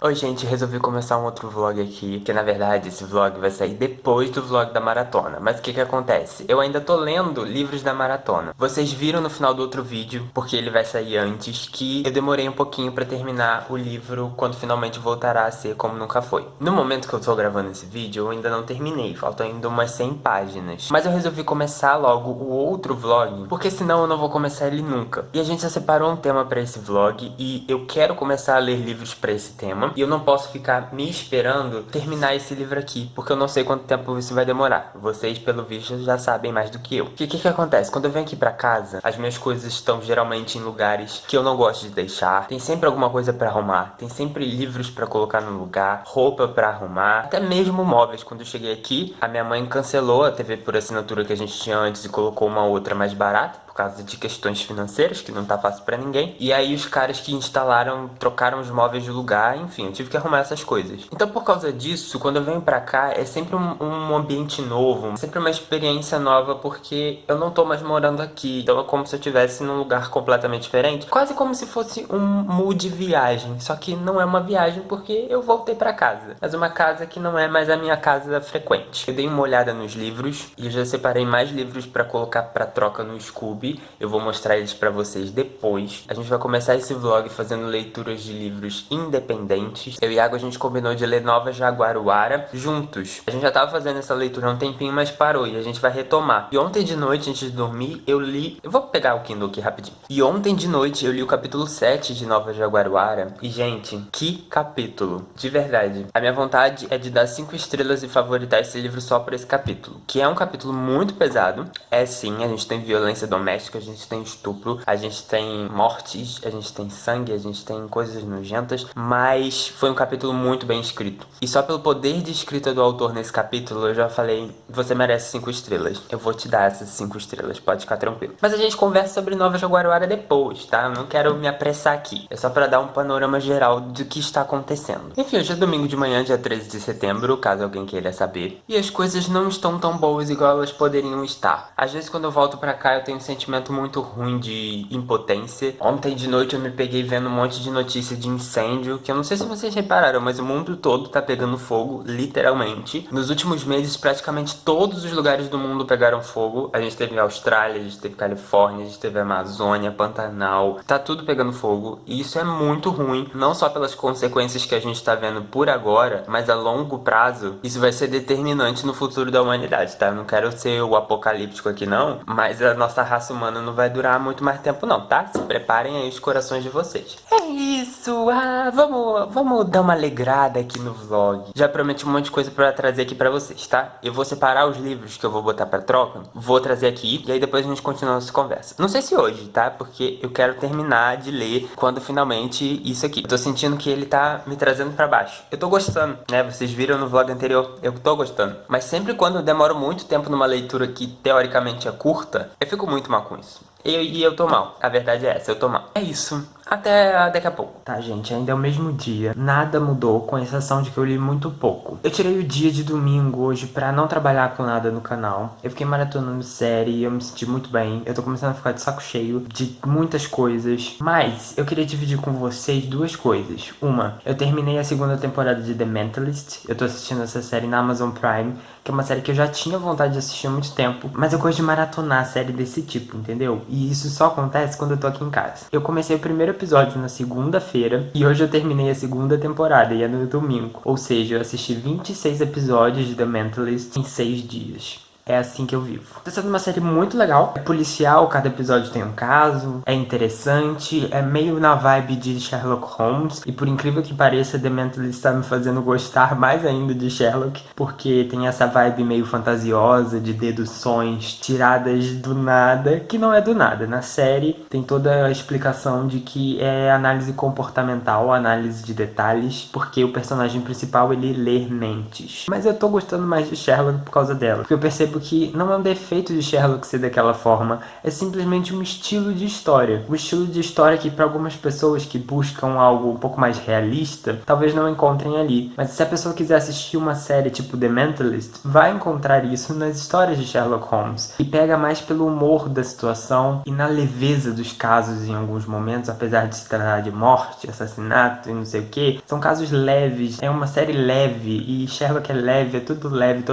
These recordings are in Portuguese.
Oi gente, resolvi começar um outro vlog aqui, que na verdade esse vlog vai sair depois do vlog da maratona. Mas o que que acontece? Eu ainda tô lendo livros da maratona. Vocês viram no final do outro vídeo, porque ele vai sair antes, que eu demorei um pouquinho pra terminar o livro quando finalmente voltará a ser como nunca foi. No momento que eu tô gravando esse vídeo, eu ainda não terminei, faltam ainda umas 100 páginas. Mas eu resolvi começar logo o outro vlog, porque senão eu não vou começar ele nunca. E a gente já separou um tema pra esse vlog, e eu quero começar a ler livros pra esse tema. E eu não posso ficar me esperando terminar esse livro aqui, porque eu não sei quanto tempo isso vai demorar. Vocês, pelo visto, já sabem mais do que eu. O que acontece? Quando eu venho aqui pra casa, as minhas coisas estão geralmente em lugares que eu não gosto de deixar. Tem sempre alguma coisa pra arrumar. Tem sempre livros pra colocar no lugar, roupa pra arrumar, até mesmo móveis. Quando eu cheguei aqui, a minha mãe cancelou a TV por assinatura que a gente tinha antes e colocou uma outra mais barata, por causa de questões financeiras, que não tá fácil pra ninguém. E aí os caras que instalaram, trocaram os móveis de lugar, enfim, eu tive que arrumar essas coisas. Então por causa disso, quando eu venho pra cá, é sempre um ambiente novo, sempre uma experiência nova, porque eu não tô mais morando aqui. Então é como se eu estivesse num lugar completamente diferente, quase como se fosse um mood viagem. Só que não é uma viagem porque eu voltei pra casa, mas uma casa que não é mais a minha casa frequente. Eu dei uma olhada nos livros e eu já separei mais livros pra colocar pra troca no Scooby. Eu vou mostrar eles pra vocês depois. A gente vai começar esse vlog fazendo leituras de livros independentes. Eu e a Água, a gente combinou de ler Nova Jaguaruara juntos. A gente já tava fazendo essa leitura há um tempinho, mas parou e a gente vai retomar. E ontem de noite, antes de dormir, eu li... Eu vou pegar o Kindle aqui rapidinho. E ontem de noite eu li o capítulo 7 de Nova Jaguaruara. E, gente, que capítulo. De verdade. A minha vontade é de dar 5 estrelas e favoritar esse livro só por esse capítulo. Que é um capítulo muito pesado. É sim, a gente tem violência doméstica, a gente tem estupro, a gente tem mortes, a gente tem sangue, a gente tem coisas nojentas, mas foi um capítulo muito bem escrito. E só pelo poder de escrita do autor nesse capítulo, eu já falei, você merece 5 estrelas. Eu vou te dar essas 5 estrelas, pode ficar tranquilo. Mas a gente conversa sobre Nova Jaguaruara depois, tá? Eu não quero me apressar aqui. É só pra dar um panorama geral do que está acontecendo. Enfim, hoje é domingo de manhã, dia 13 de setembro, caso alguém queira saber. E as coisas não estão tão boas igual elas poderiam estar. Às vezes quando eu volto pra cá, eu tenho um sentimento muito ruim de impotência. Ontem de noite eu me peguei vendo um monte de notícia de incêndio, que eu não sei se vocês repararam, mas o mundo todo tá pegando fogo, literalmente. Nos últimos meses, praticamente todos os lugares do mundo pegaram fogo. A gente teve Austrália, a gente teve Califórnia, a gente teve Amazônia, Pantanal. Tá tudo pegando fogo. E isso é muito ruim, não só pelas consequências que a gente tá vendo por agora, mas a longo prazo, isso vai ser determinante no futuro da humanidade, tá? Eu não quero ser o apocalíptico aqui não, mas a nossa raça humana não vai durar muito mais tempo não, tá? Se preparem aí os corações de vocês. É isso, vamos dar uma alegrada aqui no vlog. Já prometi um monte de coisa pra trazer aqui pra vocês, tá? Eu vou separar os livros que eu vou botar pra troca, vou trazer aqui, e aí depois a gente continua nossa conversa. Não sei se hoje, tá? Porque eu quero terminar de ler quando finalmente isso aqui. Eu tô sentindo que ele tá me trazendo pra baixo. Eu tô gostando, né? Vocês viram no vlog anterior, eu tô gostando. Mas sempre quando eu demoro muito tempo numa leitura que teoricamente é curta, eu fico muito mal com isso. E eu tô mal. A verdade é essa, eu tô mal. É isso. Até daqui a pouco. Tá, gente, ainda é o mesmo dia. Nada mudou, com exceção de que eu li muito pouco. Eu tirei o dia de domingo hoje pra não trabalhar com nada no canal. Eu fiquei maratonando série e eu me senti muito bem. Eu tô começando a ficar de saco cheio de muitas coisas. Mas eu queria dividir com vocês duas coisas. Uma, eu terminei a segunda temporada de The Mentalist. Eu tô assistindo essa série na Amazon Prime, que é uma série que eu já tinha vontade de assistir há muito tempo. Mas eu gosto de maratonar série desse tipo, entendeu? E isso só acontece quando eu tô aqui em casa. Eu comecei o primeiro episódio na segunda-feira e hoje eu terminei a segunda temporada e é no domingo. Ou seja, eu assisti 26 episódios de The Mentalist em 6 dias. É assim que eu vivo. Tá sendo uma série muito legal. É policial, cada episódio tem um caso. É interessante. É meio na vibe de Sherlock Holmes. E por incrível que pareça, The Mentalist tá me fazendo gostar mais ainda de Sherlock. Porque tem essa vibe meio fantasiosa de deduções tiradas do nada. Que não é do nada. Na série tem toda a explicação de que é análise comportamental, análise de detalhes. Porque o personagem principal, ele lê mentes. Mas eu tô gostando mais de Sherlock por causa dela. Porque eu percebo que não é um defeito de Sherlock ser daquela forma, é simplesmente um estilo de história. Um estilo de história que para algumas pessoas que buscam algo um pouco mais realista, talvez não encontrem ali. Mas se a pessoa quiser assistir uma série tipo The Mentalist, vai encontrar isso nas histórias de Sherlock Holmes. E pega mais pelo humor da situação e na leveza dos casos em alguns momentos, apesar de se tratar de morte, assassinato e não sei o que. São casos leves, é uma série leve e Sherlock é leve, é tudo leve, tô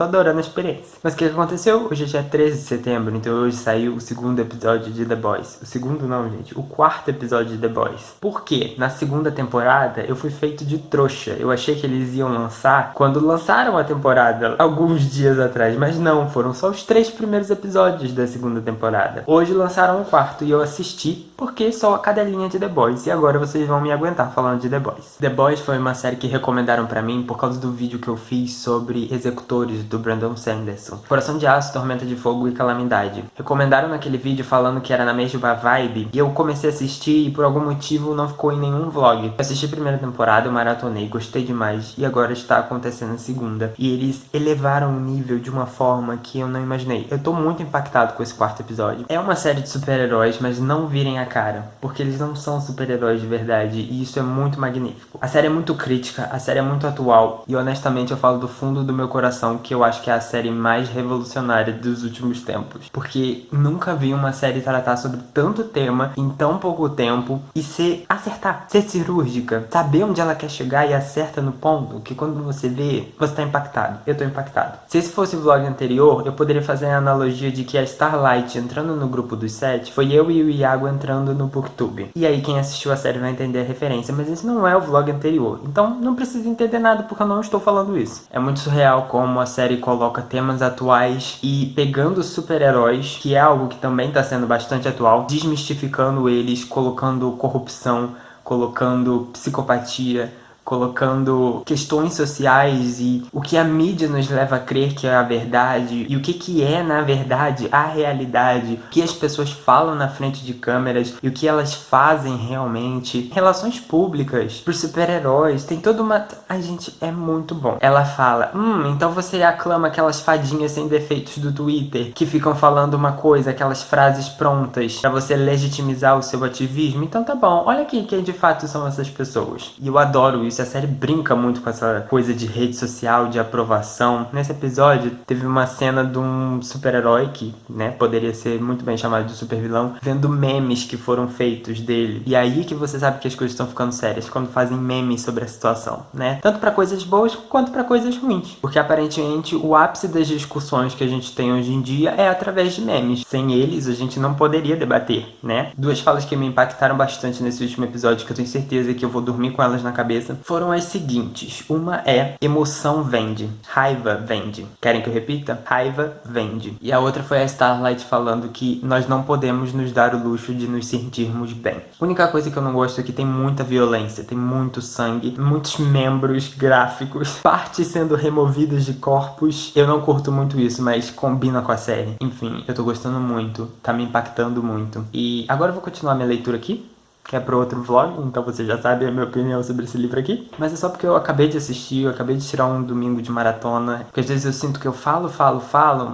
adorando a experiência. Mas o que aconteceu? Hoje é dia 13 de setembro, então hoje saiu o segundo episódio de The Boys. O segundo não, gente, o quarto episódio de The Boys. Por quê? Na segunda temporada eu fui feito de trouxa. Eu achei que eles iam lançar quando lançaram a temporada, alguns dias atrás, mas não, foram só os 3 primeiros episódios da segunda temporada. Hoje lançaram o quarto e eu assisti porque sou a cadelinha de The Boys e agora vocês vão me aguentar falando de The Boys. The Boys foi uma série que recomendaram pra mim por causa do vídeo que eu fiz sobre Executores do Brandon Sanderson. Coração de Aço, Tormenta de Fogo e Calamidade. Recomendaram naquele vídeo falando que era na mesma vibe e eu comecei a assistir e por algum motivo não ficou em nenhum vlog. Eu assisti a primeira temporada, eu maratonei, gostei demais e agora está acontecendo a segunda. E eles elevaram o nível de uma forma que eu não imaginei. Eu tô muito impactado com esse quarto episódio. É uma série de super-heróis, mas não virem a cara, porque eles não são super-heróis de verdade e isso é muito magnífico. A série é muito crítica, a série é muito atual e honestamente eu falo do fundo do meu coração que eu acho que é a série mais revolucionária dos últimos tempos, porque nunca vi uma série tratar sobre tanto tema em tão pouco tempo e acertar, ser cirúrgica, saber onde ela quer chegar e acerta no ponto que quando você vê, você tá impactado. Eu tô impactado. Se esse fosse o vlog anterior, eu poderia fazer a analogia de que a Starlight entrando no grupo dos 7 foi eu e o Iago entrando no Booktube. E aí quem assistiu a série vai entender a referência, mas esse não é o vlog anterior. Então não precisa entender nada porque eu não estou falando isso. É muito surreal como a série coloca temas atuais e pegando super-heróis, que é algo que também está sendo bastante atual, desmistificando eles, colocando corrupção, colocando psicopatia, colocando questões sociais e o que a mídia nos leva a crer que é a verdade e o que é, na verdade, a realidade, o que as pessoas falam na frente de câmeras e o que elas fazem realmente. Relações públicas pros super-heróis, tem toda uma... Ai, gente, é muito bom. Ela fala, então você aclama aquelas fadinhas sem defeitos do Twitter que ficam falando uma coisa, aquelas frases prontas pra você legitimizar o seu ativismo? Então tá bom, olha aqui quem de fato são essas pessoas. E eu adoro isso. A série brinca muito com essa coisa de rede social, de aprovação. Nesse episódio, teve uma cena de um super-herói que, né, poderia ser muito bem chamado de super-vilão, vendo memes que foram feitos dele. E aí que você sabe que as coisas estão ficando sérias, quando fazem memes sobre a situação, né? Tanto pra coisas boas quanto pra coisas ruins. Porque aparentemente o ápice das discussões que a gente tem hoje em dia é através de memes. Sem eles, a gente não poderia debater, né? 2 falas que me impactaram bastante nesse último episódio, que eu tenho certeza que eu vou dormir com elas na cabeça, foram as seguintes. Uma é emoção vende, raiva vende. Querem que eu repita? Raiva vende. E a outra foi a Starlight falando que nós não podemos nos dar o luxo de nos sentirmos bem. A única coisa que eu não gosto é que tem muita violência, tem muito sangue, muitos membros gráficos, partes sendo removidas de corpos. Eu não curto muito isso, mas combina com a série. Enfim, eu tô gostando muito, tá me impactando muito. E agora eu vou continuar minha leitura aqui, que é para outro vlog, então você já sabe a minha opinião sobre esse livro aqui. Mas é só porque eu acabei de assistir, eu acabei de tirar um domingo de maratona, porque às vezes eu sinto que eu falo,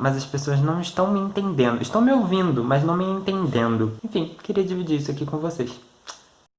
mas as pessoas não estão me entendendo. Estão me ouvindo, mas não me entendendo. Enfim, queria dividir isso aqui com vocês.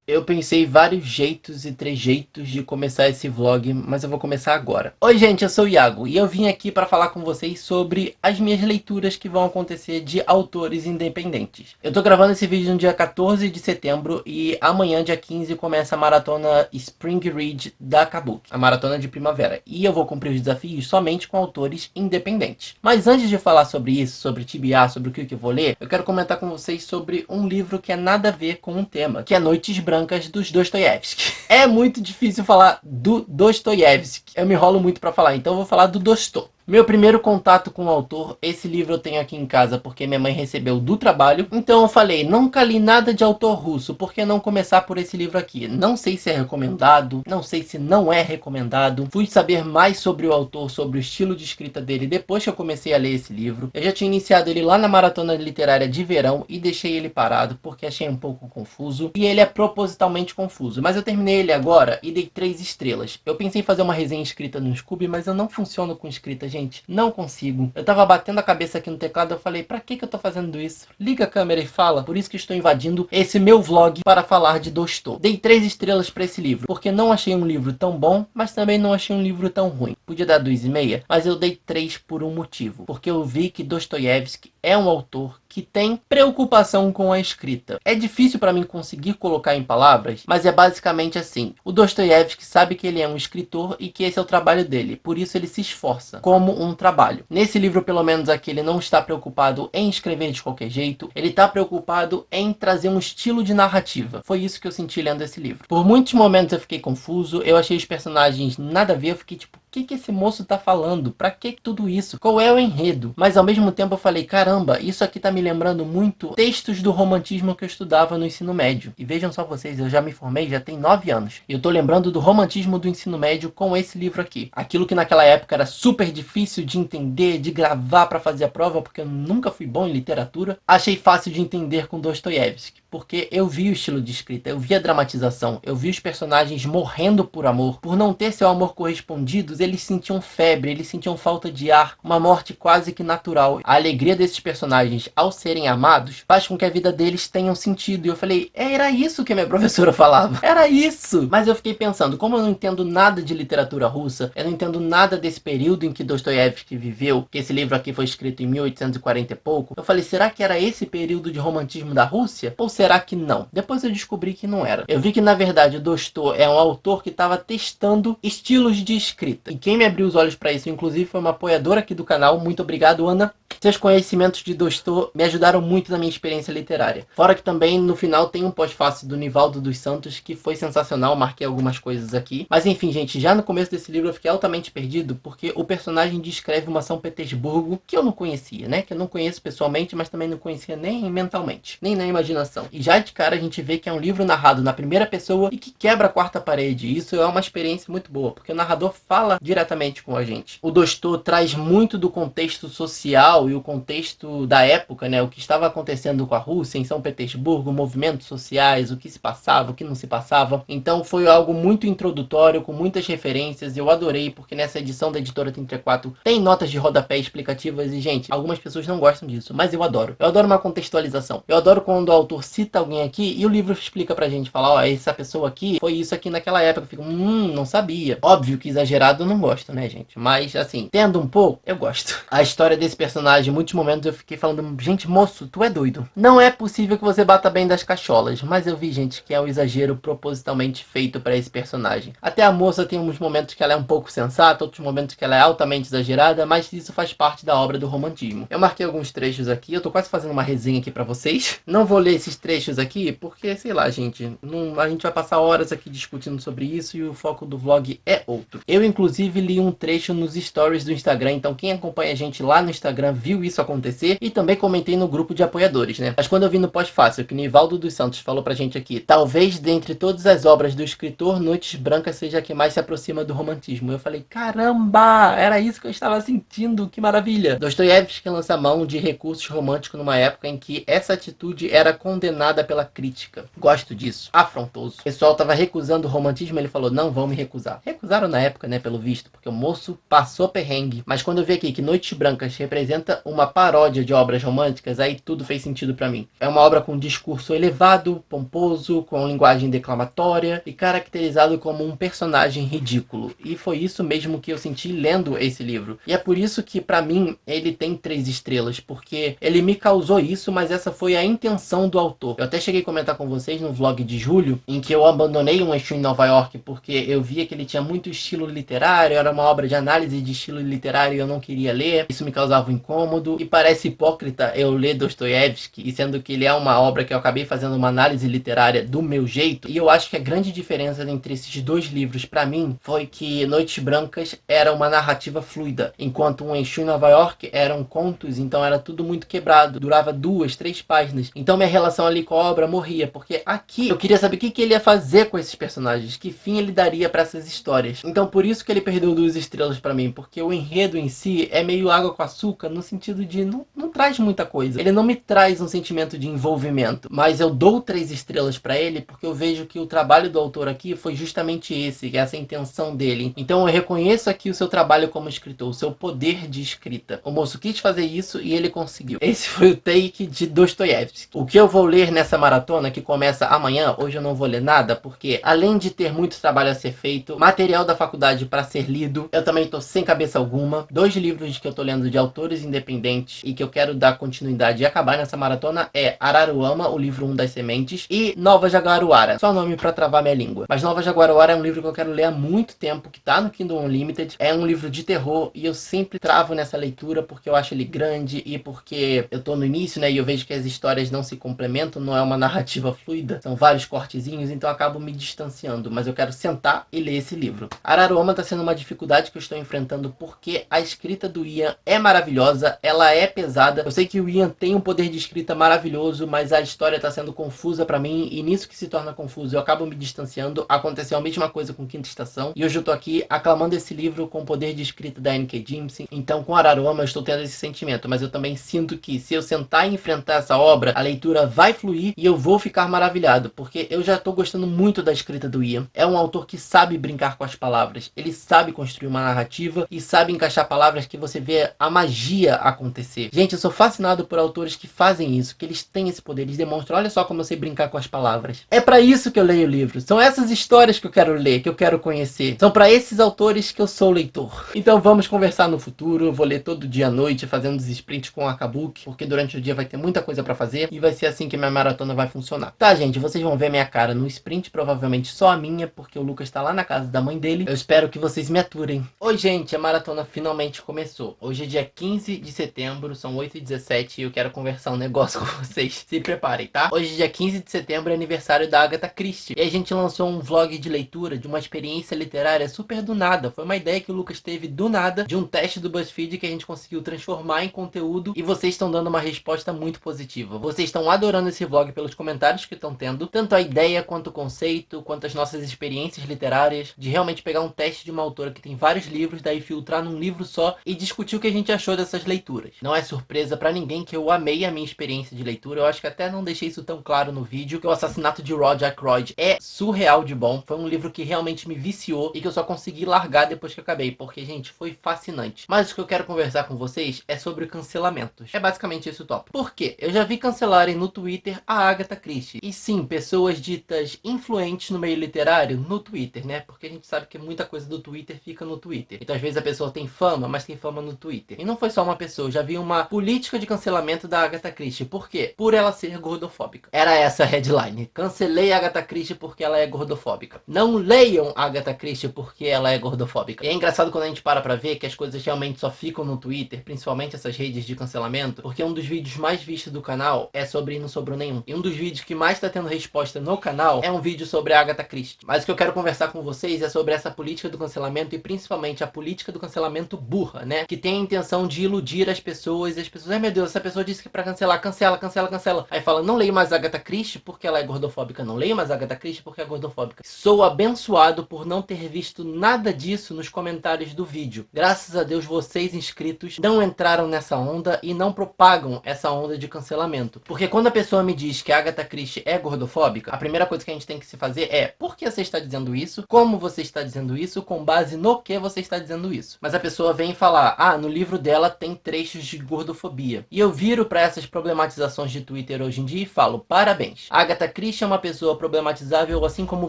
Eu pensei vários jeitos e trejeitos de começar esse vlog, mas eu vou começar agora. Oi gente, eu sou o Iago e eu vim aqui para falar com vocês sobre as minhas leituras que vão acontecer de autores independentes. Eu tô gravando esse vídeo no dia 14 de setembro e amanhã, dia 15, começa a maratona Spring Read da Kabuki, a maratona de primavera. E eu vou cumprir os desafios somente com autores independentes. Mas antes de falar sobre isso, sobre TBA, sobre o que eu vou ler, eu quero comentar com vocês sobre um livro que é nada a ver com o tema, que é Noites Brancas dos Dostoiévski. É muito difícil falar do Dostoiévski. Eu me enrolo muito para falar, então eu vou falar do Dostô. Meu primeiro contato com o autor, esse livro eu tenho aqui em casa porque minha mãe recebeu do trabalho. Então eu falei, nunca li nada de autor russo, por que não começar por esse livro aqui? Não sei se é recomendado, não sei se não é recomendado. Fui saber mais sobre o autor, sobre o estilo de escrita dele depois que eu comecei a ler esse livro. Eu já tinha iniciado ele lá na maratona literária de verão e deixei ele parado porque achei um pouco confuso. E ele é propositalmente confuso, mas eu terminei ele agora e dei 3 estrelas. Eu pensei em fazer uma resenha escrita no Scooby, mas eu não funciono com escrita, gente. gente, não consigo. Eu tava batendo a cabeça aqui no teclado, eu falei, pra que eu tô fazendo isso? Liga a câmera e fala. Por isso que estou invadindo esse meu vlog para falar de Dostô. Dei 3 estrelas pra esse livro, porque não achei um livro tão bom, mas também não achei um livro tão ruim. Podia dar 2,5, mas eu dei 3 por um motivo. Porque eu vi que Dostoiévski é um autor que tem preocupação com a escrita. É difícil para mim conseguir colocar em palavras, mas é basicamente assim. O Dostoiévski sabe que ele é um escritor e que esse é o trabalho dele, por isso ele se esforça como um trabalho. Nesse livro, pelo menos aqui, ele não está preocupado em escrever de qualquer jeito, ele está preocupado em trazer um estilo de narrativa. Foi isso que eu senti lendo esse livro. Por muitos momentos eu fiquei confuso, eu achei os personagens nada a ver, eu fiquei tipo, o que esse moço tá falando? Pra que tudo isso? Qual é o enredo? Mas ao mesmo tempo eu falei, caramba, isso aqui tá me lembrando muito textos do romantismo que eu estudava no ensino médio. E vejam só vocês, eu já me formei, já tem 9 anos. E eu tô lembrando do romantismo do ensino médio com esse livro aqui. Aquilo que naquela época era super difícil de entender, de gravar pra fazer a prova, porque eu nunca fui bom em literatura. Achei fácil de entender com Dostoiévski, porque eu vi o estilo de escrita, eu vi a dramatização, eu vi os personagens morrendo por amor. Por não ter seu amor correspondido, eles sentiam febre, eles sentiam falta de ar, uma morte quase que natural. A alegria desses personagens ao serem amados faz com que a vida deles tenha um sentido. E eu falei, era isso que a minha professora falava, era isso! Mas eu fiquei pensando, como eu não entendo nada de literatura russa, eu não entendo nada desse período em que Dostoiévski viveu, que esse livro aqui foi escrito em 1840 e pouco, eu falei, será que era esse período de romantismo da Rússia? Ou será que não? Depois eu descobri que não era. Eu vi que na verdade o Dostô é um autor que estava testando estilos de escrita. E quem me abriu os olhos para isso, inclusive, foi uma apoiadora aqui do canal. Muito obrigado, Ana. Seus conhecimentos de Dostô me ajudaram muito na minha experiência literária. Fora que também, no final, tem um pós-fácil do Nivaldo dos Santos, que foi sensacional. Marquei algumas coisas aqui. Mas enfim, gente, já no começo desse livro eu fiquei altamente perdido, porque o personagem descreve uma São Petersburgo que eu não conhecia, né? Que eu não conheço pessoalmente, mas também não conhecia nem mentalmente, nem na imaginação. E já de cara a gente vê que é um livro narrado na primeira pessoa e que quebra a quarta parede. Isso é uma experiência muito boa, porque o narrador fala diretamente com a gente. O Dostô traz muito do contexto social e o contexto da época, né? O que estava acontecendo com a Rússia em São Petersburgo, movimentos sociais, o que se passava, o que não se passava. Então foi algo muito introdutório, com muitas referências. Eu adorei, porque nessa edição da editora 34 tem notas de rodapé explicativas e, gente, algumas pessoas não gostam disso, mas eu adoro. Eu adoro uma contextualização. Eu adoro quando o autor cita alguém aqui e o livro explica pra gente, fala, ó, essa pessoa aqui foi isso aqui naquela época. Eu fico, não sabia. Óbvio que exagerado eu não gosto, né, gente? Mas, assim, tendo um pouco, eu gosto. A história desse personagem, em muitos momentos eu fiquei falando, gente, moço, tu é doido. Não é possível que você bata bem das cacholas. Mas eu vi, gente, que é um exagero propositalmente feito pra esse personagem. Até a moça tem uns momentos que ela é um pouco sensata, outros momentos que ela é altamente exagerada, mas isso faz parte da obra do romantismo. Eu marquei alguns trechos aqui, eu tô quase fazendo uma resenha aqui pra vocês. Não vou ler esses trechos aqui, porque, sei lá, gente, a gente vai passar horas aqui discutindo sobre isso e o foco do vlog é outro. Eu, inclusive, li um trecho nos stories do Instagram, então quem acompanha a gente lá no Instagram viu isso acontecer e também comentei no grupo de apoiadores, né? Mas quando eu vi no pós-fácil que Nivaldo dos Santos falou pra gente aqui, talvez dentre todas as obras do escritor, Noites Brancas seja a que mais se aproxima do romantismo. Eu falei, caramba, era isso que eu estava sentindo, que maravilha. Dostoiévski lança mão de recursos românticos numa época em que essa atitude era condenada pela crítica. Gosto disso. Afrontoso. O pessoal tava recusando o romantismo, ele falou, não vão me recusar. Recusaram na época, né, pelo visto, porque o moço passou perrengue. Mas quando eu vi aqui que Noites Brancas representa uma paródia de obras românticas, aí tudo fez sentido pra mim. É uma obra com um discurso elevado, pomposo, com linguagem declamatória e caracterizado como um personagem ridículo. E foi isso mesmo que eu senti lendo esse livro. E é por isso que, pra mim, ele tem 3 estrelas, porque ele me causou isso, mas essa foi a intenção do autor. Eu até cheguei a comentar com vocês no vlog de julho, em que eu abandonei Um Exu em Nova York, porque eu via que ele tinha muito estilo literário, era uma obra de análise de estilo literário e eu não queria ler. Isso me causava um incômodo. E parece hipócrita eu ler Dostoiévski, e sendo que ele é uma obra que eu acabei fazendo uma análise literária do meu jeito. E eu acho que a grande diferença entre esses 2 livros, pra mim, foi que Noites Brancas era uma narrativa fluida, enquanto Um Exu em Nova York eram contos, então era tudo muito quebrado, durava 2, 3 páginas. Então minha relação ali com a obra morria, porque aqui eu queria saber o que ele ia fazer com esses personagens, que fim ele daria pra essas histórias. Então por isso que ele perdeu 2 estrelas pra mim, porque o enredo em si é meio água com açúcar, no sentido de não traz muita coisa. Ele não me traz um sentimento de envolvimento, mas eu dou 3 estrelas pra ele porque eu vejo que o trabalho do autor aqui foi justamente esse, essa intenção dele. Então eu reconheço aqui o seu trabalho como escritor, o seu poder de escrita. O moço quis fazer isso e ele conseguiu. Esse foi o take de Dostoiévski. O que eu vou ler nessa maratona, que começa amanhã, hoje eu não vou ler nada, porque além de ter muito trabalho a ser feito, material da faculdade para ser lido, eu também tô sem cabeça alguma. 2 livros que eu tô lendo de autores independentes e que eu quero dar continuidade e acabar nessa maratona é Araruama, o livro 1 das sementes, e Nova Jaguaruara. Só nome pra travar minha língua. Mas Nova Jaguaruara é um livro que eu quero ler há muito tempo, que tá no Kindle Unlimited. É um livro de terror e eu sempre travo nessa leitura porque eu acho ele grande e porque eu tô no início, né, e eu vejo que as histórias não se complementam, não é uma narrativa fluida, são vários cortezinhos, então eu acabo me distanciando, mas eu quero sentar e ler esse livro. Araruama tá sendo uma dificuldade que eu estou enfrentando porque a escrita do Ian é maravilhosa, ela é pesada. Eu sei que o Ian tem um poder de escrita maravilhoso, mas a história tá sendo confusa pra mim, e nisso que se torna confuso eu acabo me distanciando. Aconteceu a mesma coisa com Quinta Estação, e hoje eu tô aqui aclamando esse livro com o poder de escrita da N.K. Jemisin. Então com Araruama eu estou tendo esse sentimento, mas eu também sinto que se eu sentar e enfrentar essa obra, a leitura vai fluir e eu vou ficar maravilhado, porque eu já tô gostando muito da escrita do Ian. É um autor que sabe brincar com as palavras, ele sabe construir uma narrativa e sabe encaixar palavras que você vê a magia acontecer. Gente, eu sou fascinado por autores que fazem isso, que eles têm esse poder, eles demonstram, olha só como eu sei brincar com as palavras. É pra isso que eu leio o livro, são essas histórias que eu quero ler, que eu quero conhecer, são pra esses autores que eu sou leitor. Então vamos conversar no futuro, eu vou ler todo dia à noite, fazendo os sprints com a Kabuki, porque durante o dia vai ter muita coisa pra fazer, e vai ser assim que minha maratona vai funcionar. Tá, gente, vocês vão ver minha cara no sprint, provavelmente só a minha, porque o Lucas tá lá na casa da mãe dele. Eu espero que vocês me aturem. Oi, gente, a maratona finalmente começou. Hoje é dia 15 de setembro, são 8h17 e eu quero conversar um negócio com vocês. Se preparem, tá? Hoje, dia 15 de setembro, é aniversário da Agatha Christie. E a gente lançou um vlog de leitura de uma experiência literária super do nada. Foi uma ideia que o Lucas teve do nada, de um teste do BuzzFeed que a gente conseguiu transformar em conteúdo, e vocês estão dando uma resposta muito positiva. Vocês estão adorando esse vlog pelos comentários que estão tendo, tanto a ideia, quanto o conceito, quanto as nossas experiências literárias, de realmente pegar um teste de uma autora que tem vários livros, daí filtrar num livro só e discutir o que a gente achou dessas leituras. Não é surpresa pra ninguém que eu amei a minha experiência de leitura, eu acho que até não deixei isso tão claro no vídeo, que O Assassinato de Roger Ackroyd é surreal de bom, foi um livro que realmente me viciou e que eu só consegui largar depois que acabei, porque, gente, foi fascinante. Mas o que eu quero conversar com vocês é sobre cancelamentos. É basicamente esse o tópico. Por quê? Eu já vi cancelarem no Twitter a Agatha Christie. E sim, pessoas ditas influentes no meio literário no Twitter, né? Porque a gente sabe que muita coisa do Twitter fica no Twitter. Então, às vezes, a pessoa tem fama, mas tem fama no Twitter. E não foi só uma pessoa, eu já vi uma política de cancelamento da Agatha Christie. Por quê? Por ela ser gordofóbica. Era essa a headline. Cancelei a Agatha Christie porque ela é gordofóbica. Não leiam a Agatha Christie porque ela é gordofóbica. E é engraçado quando a gente para pra ver que as coisas realmente só ficam no Twitter, principalmente essas redes de cancelamento, porque um dos vídeos mais vistos do canal é sobre Não Sobrou Nenhum. E um dos vídeos que mais tá tendo resposta no canal é um vídeo sobre a Agatha Christie. Mas o que eu quero conversar com vocês é sobre essa política do cancelamento, e principalmente a política do cancelamento burra, né? Que tem a intenção de iludir as pessoas, e as pessoas, ai meu Deus, essa pessoa disse que pra cancelar, cancela, cancela, cancela. Aí fala, não leio mais a Agatha Christie porque ela é gordofóbica, não leio mais a Agatha Christie porque é gordofóbica. Sou abençoado por não ter visto nada disso nos comentários do vídeo. Graças a Deus, vocês inscritos não entraram nessa onda e não propagam essa onda de cancelamento. Porque quando a pessoa me diz que a Agatha Christie é gordofóbica, a primeira coisa que a gente tem que se fazer é, por que você está dizendo isso? Como você está dizendo isso? Com base no que você está dizendo isso? Mas a pessoa vem falar, ah, no livro dela tem trechos de gordofobia. E eu viro para essas problematizações de Twitter hoje em dia e falo, parabéns. A Agatha Christie é uma pessoa problematizável assim como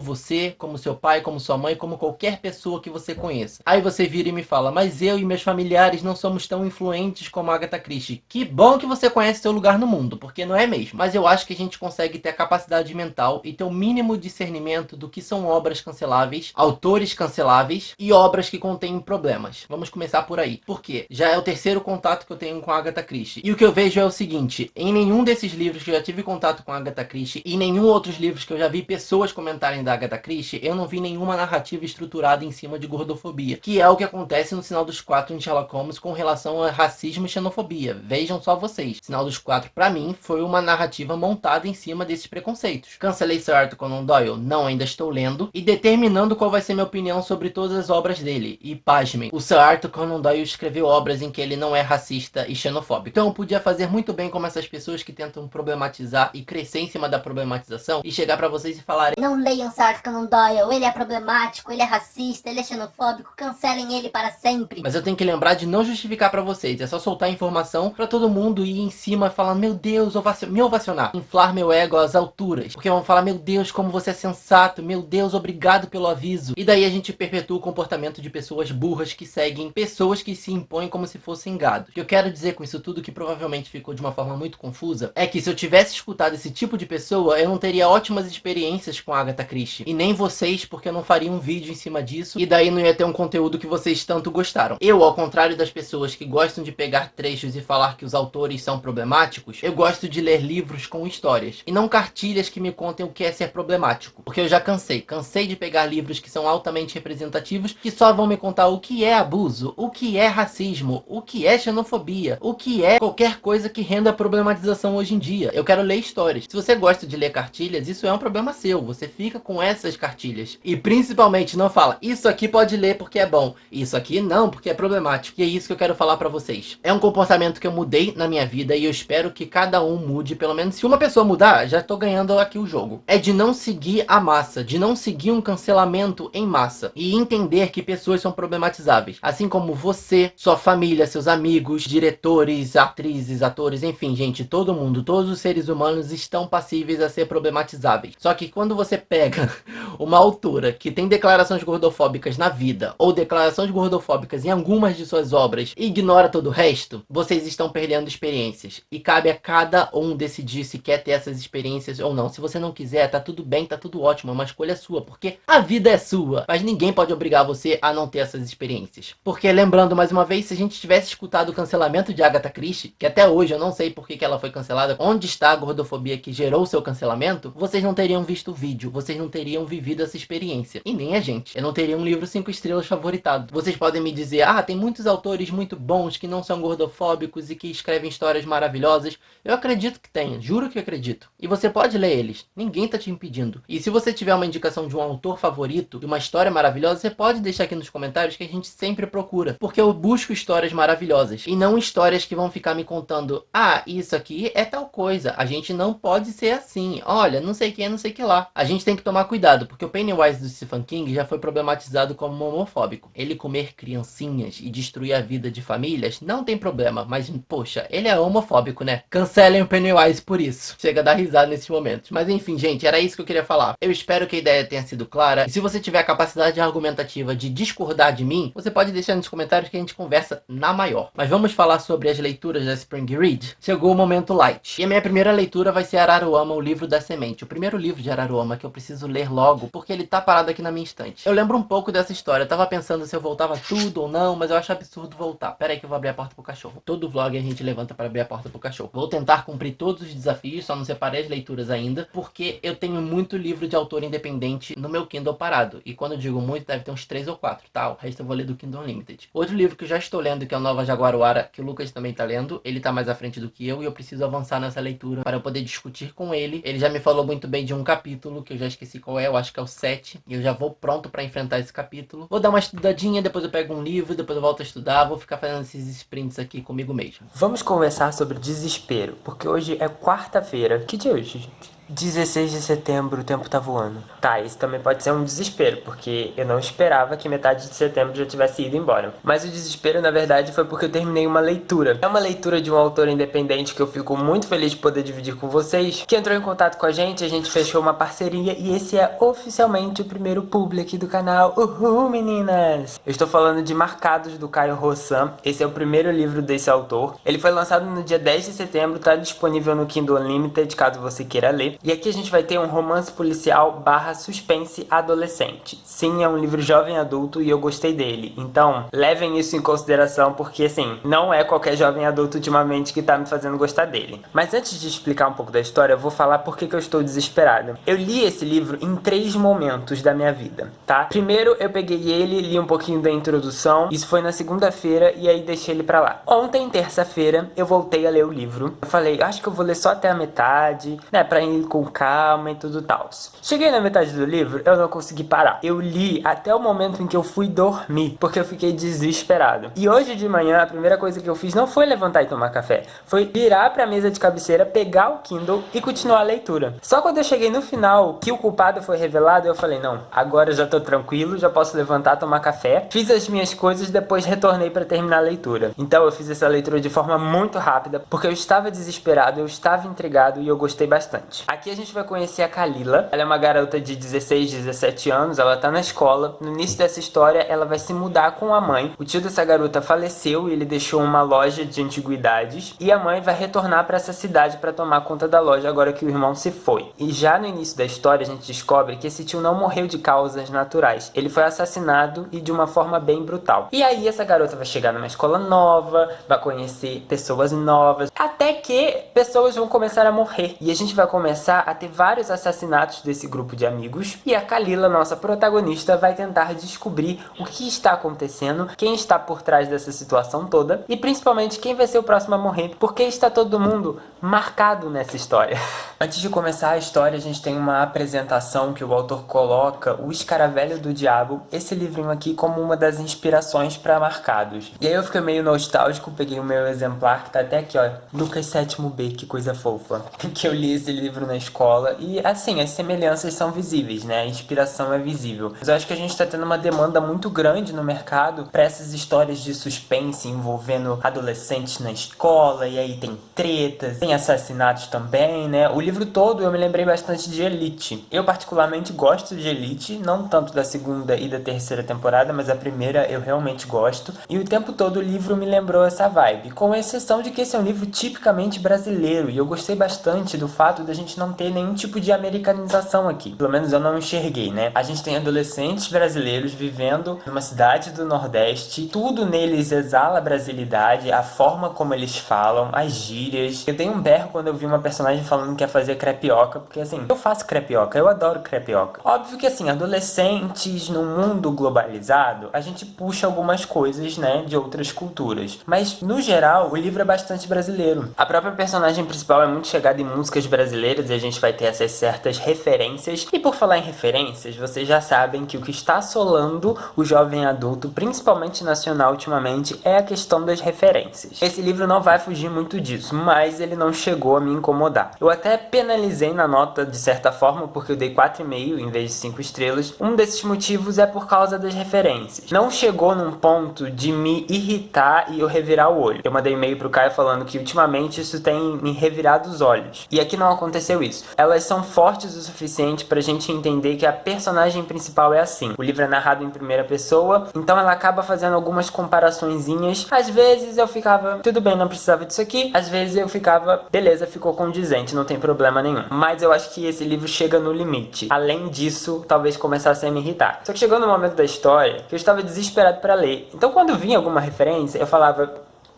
você, como seu pai, como sua mãe, como qualquer pessoa que você conheça. Aí você vira e me fala, mas eu e meus familiares não somos tão influentes como a Agatha Christie. Que bom que você conhece seu lugar no mundo, porque não é mesmo. Mas eu acho que a gente consegue ter a capacidade mental e ter o mínimo discernimento do que são obras canceláveis, autores canceláveis e obras que contêm problemas. Vamos começar por aí. Por quê? Já é o terceiro contato que eu tenho com a Agatha Christie. E o que eu vejo é o seguinte, em nenhum desses livros que eu já tive contato com a Agatha Christie e nenhum outros livros que eu já vi pessoas comentarem da Agatha Christie, eu não vi nenhuma narrativa estruturada em cima de gordofobia, que é o que acontece no Sinal dos Quatro em Sherlock Holmes com relação a racismo e xenofobia. Vejam só vocês. Sinal dos Quatro, pra mim, foi uma narrativa montada em cima desses preconceitos. Cancelei Sir Arthur Conan Doyle? Não, ainda estou lendo e determinando qual vai ser minha opinião sobre todas as obras dele. E pasmem, o Sir Arthur Conan Doyle escreveu obras em que ele não é racista e xenofóbico. Então eu podia fazer muito bem como essas pessoas que tentam problematizar e crescer em cima da problematização e chegar pra vocês e falarem: não leiam Sir Arthur Conan Doyle, ele é problemático, ele é racista, ele é xenofóbico, cancelem ele para sempre. Mas eu tenho que lembrar de não justificar pra vocês, é só soltar informação pra todo mundo ir em cima falando: meu Deus, me ovacionar, inflar meu ego às alturas, porque vão falar: meu Deus, como você é sensato, meu Deus, obrigado pelo aviso. E daí a gente perpetua o comportamento de pessoas burras que seguem pessoas que se impõem como se fossem gado. O que eu quero dizer com isso tudo, que provavelmente ficou de uma forma muito confusa, é que se eu tivesse escutado esse tipo de pessoa, eu não teria ótimas experiências com a Agatha Christie. E nem vocês, porque eu não faria um vídeo em cima disso, e daí não ia ter um conteúdo que vocês tanto gostaram. Eu, ao contrário das pessoas que gostam de pegar trechos e falar que os autores são problemáticos, eu gosto de ler livros com histórias, e não cartilhas que me contem o que é ser problemático. Porque eu já cansei de pegar livros que são altamente representativos, que só vão me contar o que é abuso, o que é racismo, o que é xenofobia, o que é qualquer coisa que renda problematização hoje em dia. Eu quero ler histórias. Se você gosta de ler cartilhas, isso é um problema seu. Você fica com essas cartilhas. E principalmente não fala: isso aqui pode ler porque é bom, isso aqui não, porque é problemático. E é isso que eu quero falar pra vocês. É um comportamento que eu mudei na minha vida e eu espero que cada um mude. Pelo menos se uma pessoa mudar, já tô ganhando aqui o jogo. É de não seguir a massa, de não seguir um cancelamento em massa e entender que pessoas são problematizáveis, assim como você, sua família, seus amigos, diretores, atrizes, atores, enfim, gente, todo mundo, todos os seres humanos estão passíveis a ser problematizáveis. Só que quando você pega uma autora que tem declarações gordofóbicas na vida, ou declarações gordofóbicas em algumas de suas obras, e ignora todo o resto, vocês estão perdendo experiências. E cabe a cada um decidir se quer ter essas experiências ou não. Se você não quiser, tá tudo bem, tá tudo ótimo, é uma escolha sua, porque a vida é sua, mas ninguém pode obrigar você a não ter essas experiências. Porque, lembrando mais uma vez, se a gente tivesse escutado o cancelamento de Agatha Christie, que até hoje eu não sei por que ela foi cancelada, onde está a gordofobia que gerou o seu cancelamento, vocês não teriam visto o vídeo, vocês não teriam vivido essa experiência. E nem a gente. Eu não teria um livro 5 estrelas favoritado. Vocês podem me dizer: ah, tem muitos autores muito bons que não são gordofóbicos e que escrevem histórias maravilhosas. Eu acredito que tenha, juro que acredito. E você pode ler eles, ninguém tá te impedindo. E se você tiver uma indicação de um autor favorito, de uma história maravilhosa, você pode deixar aqui nos comentários, que a gente sempre procura. Porque eu busco histórias maravilhosas e não histórias que vão ficar me contando: ah, isso aqui é tal coisa, a gente não pode ser assim, olha, não sei quem, não sei que lá. A gente tem que tomar cuidado, porque o Pennywise do Stephen King já foi problematizado como homofóbico. Ele comer criancinhas e destruir a vida de famílias não tem problema, mas poxa, ele é homofóbico, né? Cancelem o Pennywise por isso. Chega a dar risada nesses momentos. Mas enfim, gente, era isso que eu queria falar. Eu espero que a ideia tenha sido clara. E se você tiver a capacidade argumentativa de discordar de mim, você pode deixar nos comentários que a gente conversa na maior. Mas vamos falar sobre as leituras da Spring Read? Chegou o momento light. E a minha primeira leitura vai ser Araruama, o livro da semente. O primeiro livro de Araruama que eu preciso ler logo, porque ele tá parado aqui na minha estante. Eu lembro um pouco dessa história. Eu tava pensando se eu voltava tudo ou não, mas eu acho absurdo voltar. Pera aí que eu vou abrir a porta pro cachorro. Todo vlog a gente levanta para abrir a porta pro cachorro. Vou tentar cumprir todos os desafios, só não separei as leituras ainda, porque eu tenho muito livro de autor independente no meu Kindle parado. E quando eu digo muito, deve ter uns 3 ou 4, tá? O resto eu vou ler do Kindle Unlimited. Outro livro que eu já estou lendo, que é o Nova Jaguaruara, que o Lucas também tá lendo. Ele tá mais à frente do que eu e eu preciso avançar nessa leitura para eu poder discutir com ele. Ele já me falou muito bem de um capítulo, que eu já esqueci qual é, eu acho que é o 7. E eu já vou pronto para enfrentar esse capítulo. Vou dar uma estudadinha, depois eu pego um livro, depois eu volto a estudar. Vou ficar fazendo esses sprints aqui comigo mesmo. Vamos conversar sobre desespero, porque hoje é quarta-feira. Que dia é hoje, gente? 16 de setembro, o tempo tá voando. Tá, isso também pode ser um desespero, porque eu não esperava que metade de setembro já tivesse ido embora. Mas o desespero, na verdade, foi porque eu terminei uma leitura. É uma leitura de um autor independente que eu fico muito feliz de poder dividir com vocês, que entrou em contato com a gente fechou uma parceria e esse é oficialmente o primeiro publi aqui do canal. Uhul, meninas! Eu estou falando de Marcados, do Caio Rossan. Esse é o primeiro livro desse autor. Ele foi lançado no dia 10 de setembro, tá disponível no Kindle Unlimited, caso você queira ler. E aqui a gente vai ter um romance policial / suspense adolescente. Sim, é um livro jovem adulto e eu gostei dele. Então, levem isso em consideração porque, assim, não é qualquer jovem adulto ultimamente que tá me fazendo gostar dele. Mas antes de explicar um pouco da história, eu vou falar por que eu estou desesperado. Eu li esse livro em 3 momentos da minha vida, tá? Primeiro, eu peguei ele, li um pouquinho da introdução. Isso foi na segunda-feira e aí deixei ele pra lá. Ontem, terça-feira, eu voltei a ler o livro. Eu falei, acho que eu vou ler só até a metade, né? Pra ir li com calma e tudo tal. Cheguei na metade do livro, eu não consegui parar. Eu li até o momento em que eu fui dormir, porque eu fiquei desesperado. E hoje de manhã, a primeira coisa que eu fiz não foi levantar e tomar café, foi virar pra mesa de cabeceira, pegar o Kindle e continuar a leitura. Só quando eu cheguei no final, que o culpado foi revelado, eu falei, não, agora eu já tô tranquilo, já posso levantar, tomar café. Fiz as minhas coisas, depois retornei pra terminar a leitura. Então eu fiz essa leitura de forma muito rápida, porque eu estava desesperado, eu estava intrigado e eu gostei bastante. Aqui a gente vai conhecer a Kalila. Ela é uma garota de 16, 17 anos, ela tá na escola. No início dessa história, ela vai se mudar com a mãe. O tio dessa garota faleceu e ele deixou uma loja de antiguidades. E a mãe vai retornar pra essa cidade pra tomar conta da loja agora que o irmão se foi. E já no início da história, a gente descobre que esse tio não morreu de causas naturais. Ele foi assassinado e de uma forma bem brutal. E aí essa garota vai chegar numa escola nova, vai conhecer pessoas novas, até que pessoas vão começar a morrer. E a gente vai começar a ter vários assassinatos desse grupo de amigos. E a Kalila, nossa protagonista, vai tentar descobrir o que está acontecendo, quem está por trás dessa situação toda e principalmente quem vai ser o próximo a morrer, porque está todo mundo marcado nessa história. Antes de começar a história, a gente tem uma apresentação que o autor coloca O Escaravelho do Diabo, esse livrinho aqui, como uma das inspirações para Marcados. E aí eu fiquei meio nostálgico, peguei o meu exemplar, que tá até aqui, ó, Lucas 7º B, que coisa fofa, que eu li esse livro na escola. E assim, as semelhanças são visíveis, né? A inspiração é visível. Mas eu acho que a gente tá tendo uma demanda muito grande no mercado para essas histórias de suspense envolvendo adolescentes na escola, e aí tem tretas, tem assassinatos também, né? O livro todo eu me lembrei bastante de Elite. Eu particularmente gosto de Elite, não tanto da segunda e da terceira temporada, mas a primeira eu realmente gosto. E o tempo todo o livro me lembrou essa vibe, com exceção de que esse é um livro tipicamente brasileiro, e eu gostei bastante do fato da gente não ter nenhum tipo de americanização aqui. Pelo menos eu não enxerguei, né? A gente tem adolescentes brasileiros vivendo numa cidade do Nordeste, tudo neles exala a brasilidade, a forma como eles falam, as gírias. Eu tenho um berro quando eu vi uma personagem falando que ia fazer crepioca, porque assim, eu faço crepioca, eu adoro crepioca. Óbvio que assim, adolescentes num mundo globalizado, a gente puxa algumas coisas, né, de outras culturas. Mas, no geral, o livro é bastante brasileiro. A própria personagem principal é muito chegada em músicas brasileiras e a gente vai ter essas certas referências. E por falar em referências, vocês já sabem que o que está assolando o jovem adulto, principalmente nacional ultimamente, é a questão das referências. Esse livro não vai fugir muito disso, mas ele não chegou a me incomodar. Eu até penalizei na nota de certa forma, porque eu dei 4,5 em vez de 5 estrelas. Um desses motivos é por causa das referências. Não chegou num ponto de me irritar e eu revirar o olho. Eu mandei e-mail pro Caio falando que ultimamente isso tem me revirado os olhos. E aqui não aconteceu isso. Elas são fortes o suficiente pra gente entender que a personagem principal é assim. O livro é narrado em primeira pessoa, então ela acaba fazendo algumas comparaçõezinhas. Às vezes eu ficava, tudo bem, não precisava disso aqui. Às vezes eu ficava, beleza, ficou condizente, não tem problema nenhum. Mas eu acho que esse livro chega no limite. Além disso, talvez começasse a me irritar. Só que chegou no momento da história que eu estava desesperado pra ler. Então quando vinha alguma referência, eu falava,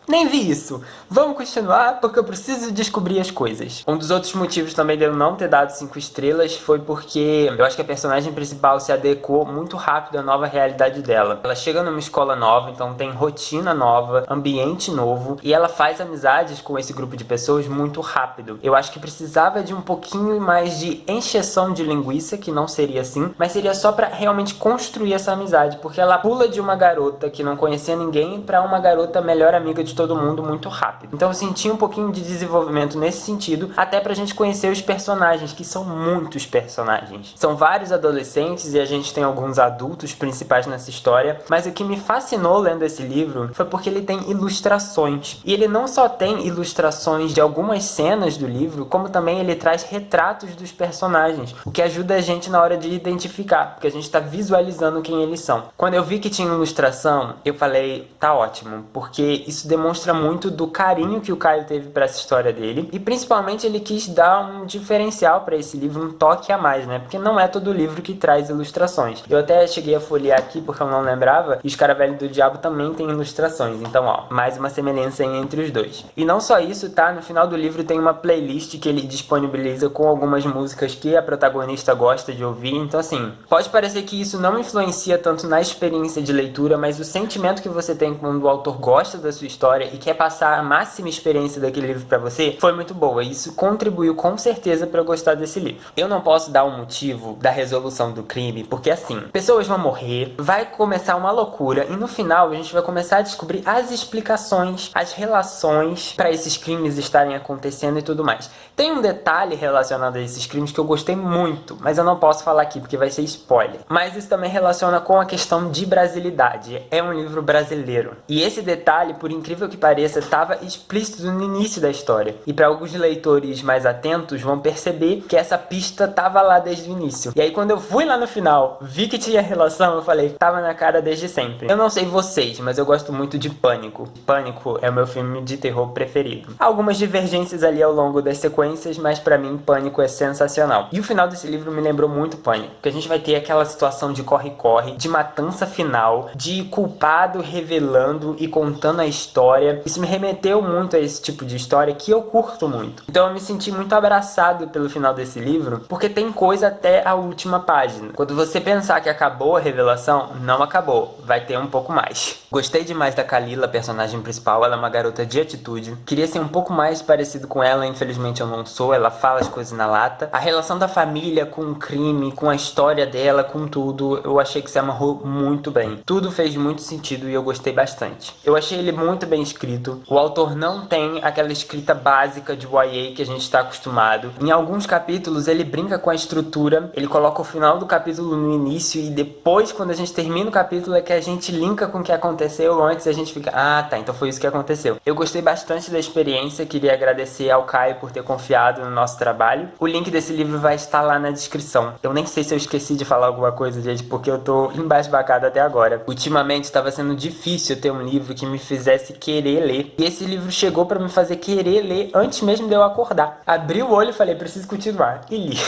nem vi isso. Vamos continuar porque eu preciso descobrir as coisas. Um dos outros motivos também de eu não ter dado 5 estrelas foi porque eu acho que a personagem principal se adequou muito rápido à nova realidade dela. Ela chega numa escola nova, então tem rotina nova, ambiente novo, e ela faz amizades com esse grupo de pessoas muito rápido. Eu acho que precisava de um pouquinho mais de encheção de linguiça, que não seria assim, mas seria só pra realmente construir essa amizade, porque ela pula de uma garota que não conhecia ninguém pra uma garota melhor amiga de todo mundo muito rápido. Então eu senti um pouquinho de desenvolvimento nesse sentido, até pra gente conhecer os personagens, que são muitos personagens. São vários adolescentes e a gente tem alguns adultos principais nessa história, mas o que me fascinou lendo esse livro foi porque ele tem ilustrações. E ele não só tem ilustrações de algumas cenas do livro, como também ele traz retratos dos personagens, o que ajuda a gente na hora de identificar, porque a gente tá visualizando quem eles são. Quando eu vi que tinha ilustração, eu falei, tá ótimo, porque isso demonstra muito do carinho que o Caio teve para essa história dele, e principalmente ele quis dar um diferencial para esse livro, um toque a mais, né? Porque não é todo livro que traz ilustrações. Eu até cheguei a folhear aqui porque eu não lembrava, e O Escaravelho do Diabo também tem ilustrações, então ó, mais uma semelhança entre os dois. E não só isso, tá? No final do livro tem uma playlist que ele disponibiliza com algumas músicas que a protagonista gosta de ouvir, então assim, pode parecer que isso não influencia tanto na experiência de leitura, mas o sentimento que você tem quando o autor gosta da sua história história e quer passar a máxima experiência daquele livro pra você, foi muito boa. E isso contribuiu com certeza pra eu gostar desse livro. Eu não posso dar um motivo da resolução do crime, porque assim, pessoas vão morrer, vai começar uma loucura e no final a gente vai começar a descobrir as explicações, as relações pra esses crimes estarem acontecendo e tudo mais. Tem um detalhe relacionado a esses crimes que eu gostei muito, mas eu não posso falar aqui porque vai ser spoiler. Mas isso também relaciona com a questão de brasilidade. É um livro brasileiro. E esse detalhe, por incrível que pareça, estava explícito no início da história. E para alguns leitores mais atentos vão perceber que essa pista estava lá desde o início. E aí quando eu fui lá no final, vi que tinha relação, eu falei, tava na cara desde sempre. Eu não sei vocês, mas eu gosto muito de Pânico. Pânico é o meu filme de terror preferido. Há algumas divergências ali ao longo das sequências, mas pra mim Pânico é sensacional. E o final desse livro me lembrou muito Pânico, porque a gente vai ter aquela situação de corre-corre, de matança final, de culpado revelando e contando a história. Isso me remeteu muito a esse tipo de história que eu curto muito. Então eu me senti muito abraçado pelo final desse livro, porque tem coisa até a última página. Quando você pensar que acabou a revelação, não acabou, vai ter um pouco mais. Gostei demais da Kalila, personagem principal, ela é uma garota de atitude. Queria ser um pouco mais parecido com ela, infelizmente eu não sou, ela fala as coisas na lata. A relação da família com o crime, com a história dela, com tudo, eu achei que se amarrou muito bem. Tudo fez muito sentido e eu gostei bastante. Eu achei ele muito bem escrito. O autor não tem aquela escrita básica de YA que a gente está acostumado. Em alguns capítulos ele brinca com a estrutura, ele coloca o final do capítulo no início e depois, quando a gente termina o capítulo, é que a gente linka com o que aconteceu antes, a gente fica, ah tá, então foi isso que aconteceu. Eu gostei bastante da experiência, queria agradecer ao Caio por ter confiado no nosso trabalho. O link desse livro vai estar lá na descrição. Eu nem sei se eu esqueci de falar alguma coisa, gente, porque eu tô embasbacado até agora. Ultimamente estava sendo difícil ter um livro que me fizesse querer ler. E esse livro chegou pra me fazer querer ler antes mesmo de eu acordar. Abri o olho e falei, preciso continuar. E li.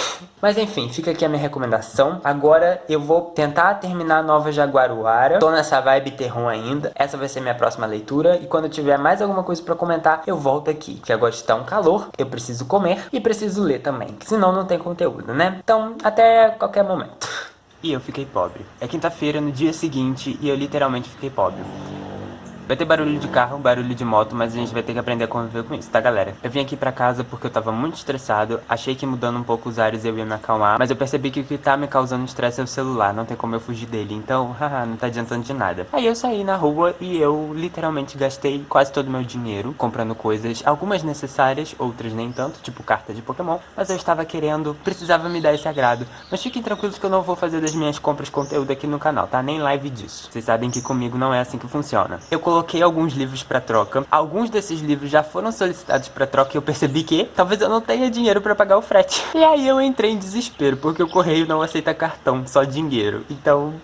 Mas enfim, fica aqui a minha recomendação. Agora eu vou tentar terminar a Nova Jaguaruara. Tô nessa vibe terror ainda. Essa vai ser minha próxima leitura. E quando eu tiver mais alguma coisa pra comentar, eu volto aqui. Porque agora está um calor, eu preciso comer e preciso ler também. Senão não tem conteúdo, né? Então, até qualquer momento. E eu fiquei pobre. É quinta-feira, no dia seguinte, e eu literalmente fiquei pobre. Vai ter barulho de carro, barulho de moto, mas a gente vai ter que aprender a conviver com isso, tá, galera? Eu vim aqui pra casa porque eu tava muito estressado, achei que mudando um pouco os ares eu ia me acalmar, mas eu percebi que o que tá me causando estresse é o celular, não tem como eu fugir dele, então, haha, não tá adiantando de nada. Aí eu saí na rua e eu literalmente gastei quase todo o meu dinheiro comprando coisas, algumas necessárias, outras nem tanto, tipo carta de Pokémon, mas eu estava querendo, precisava me dar esse agrado. Mas fiquem tranquilos que eu não vou fazer das minhas compras conteúdo aqui no canal, tá? Nem live disso. Vocês sabem que comigo não é assim que funciona. Eu coloquei alguns livros pra troca. Alguns desses livros já foram solicitados pra troca e eu percebi que talvez eu não tenha dinheiro pra pagar o frete. E aí eu entrei em desespero, porque o correio não aceita cartão, só dinheiro. Então,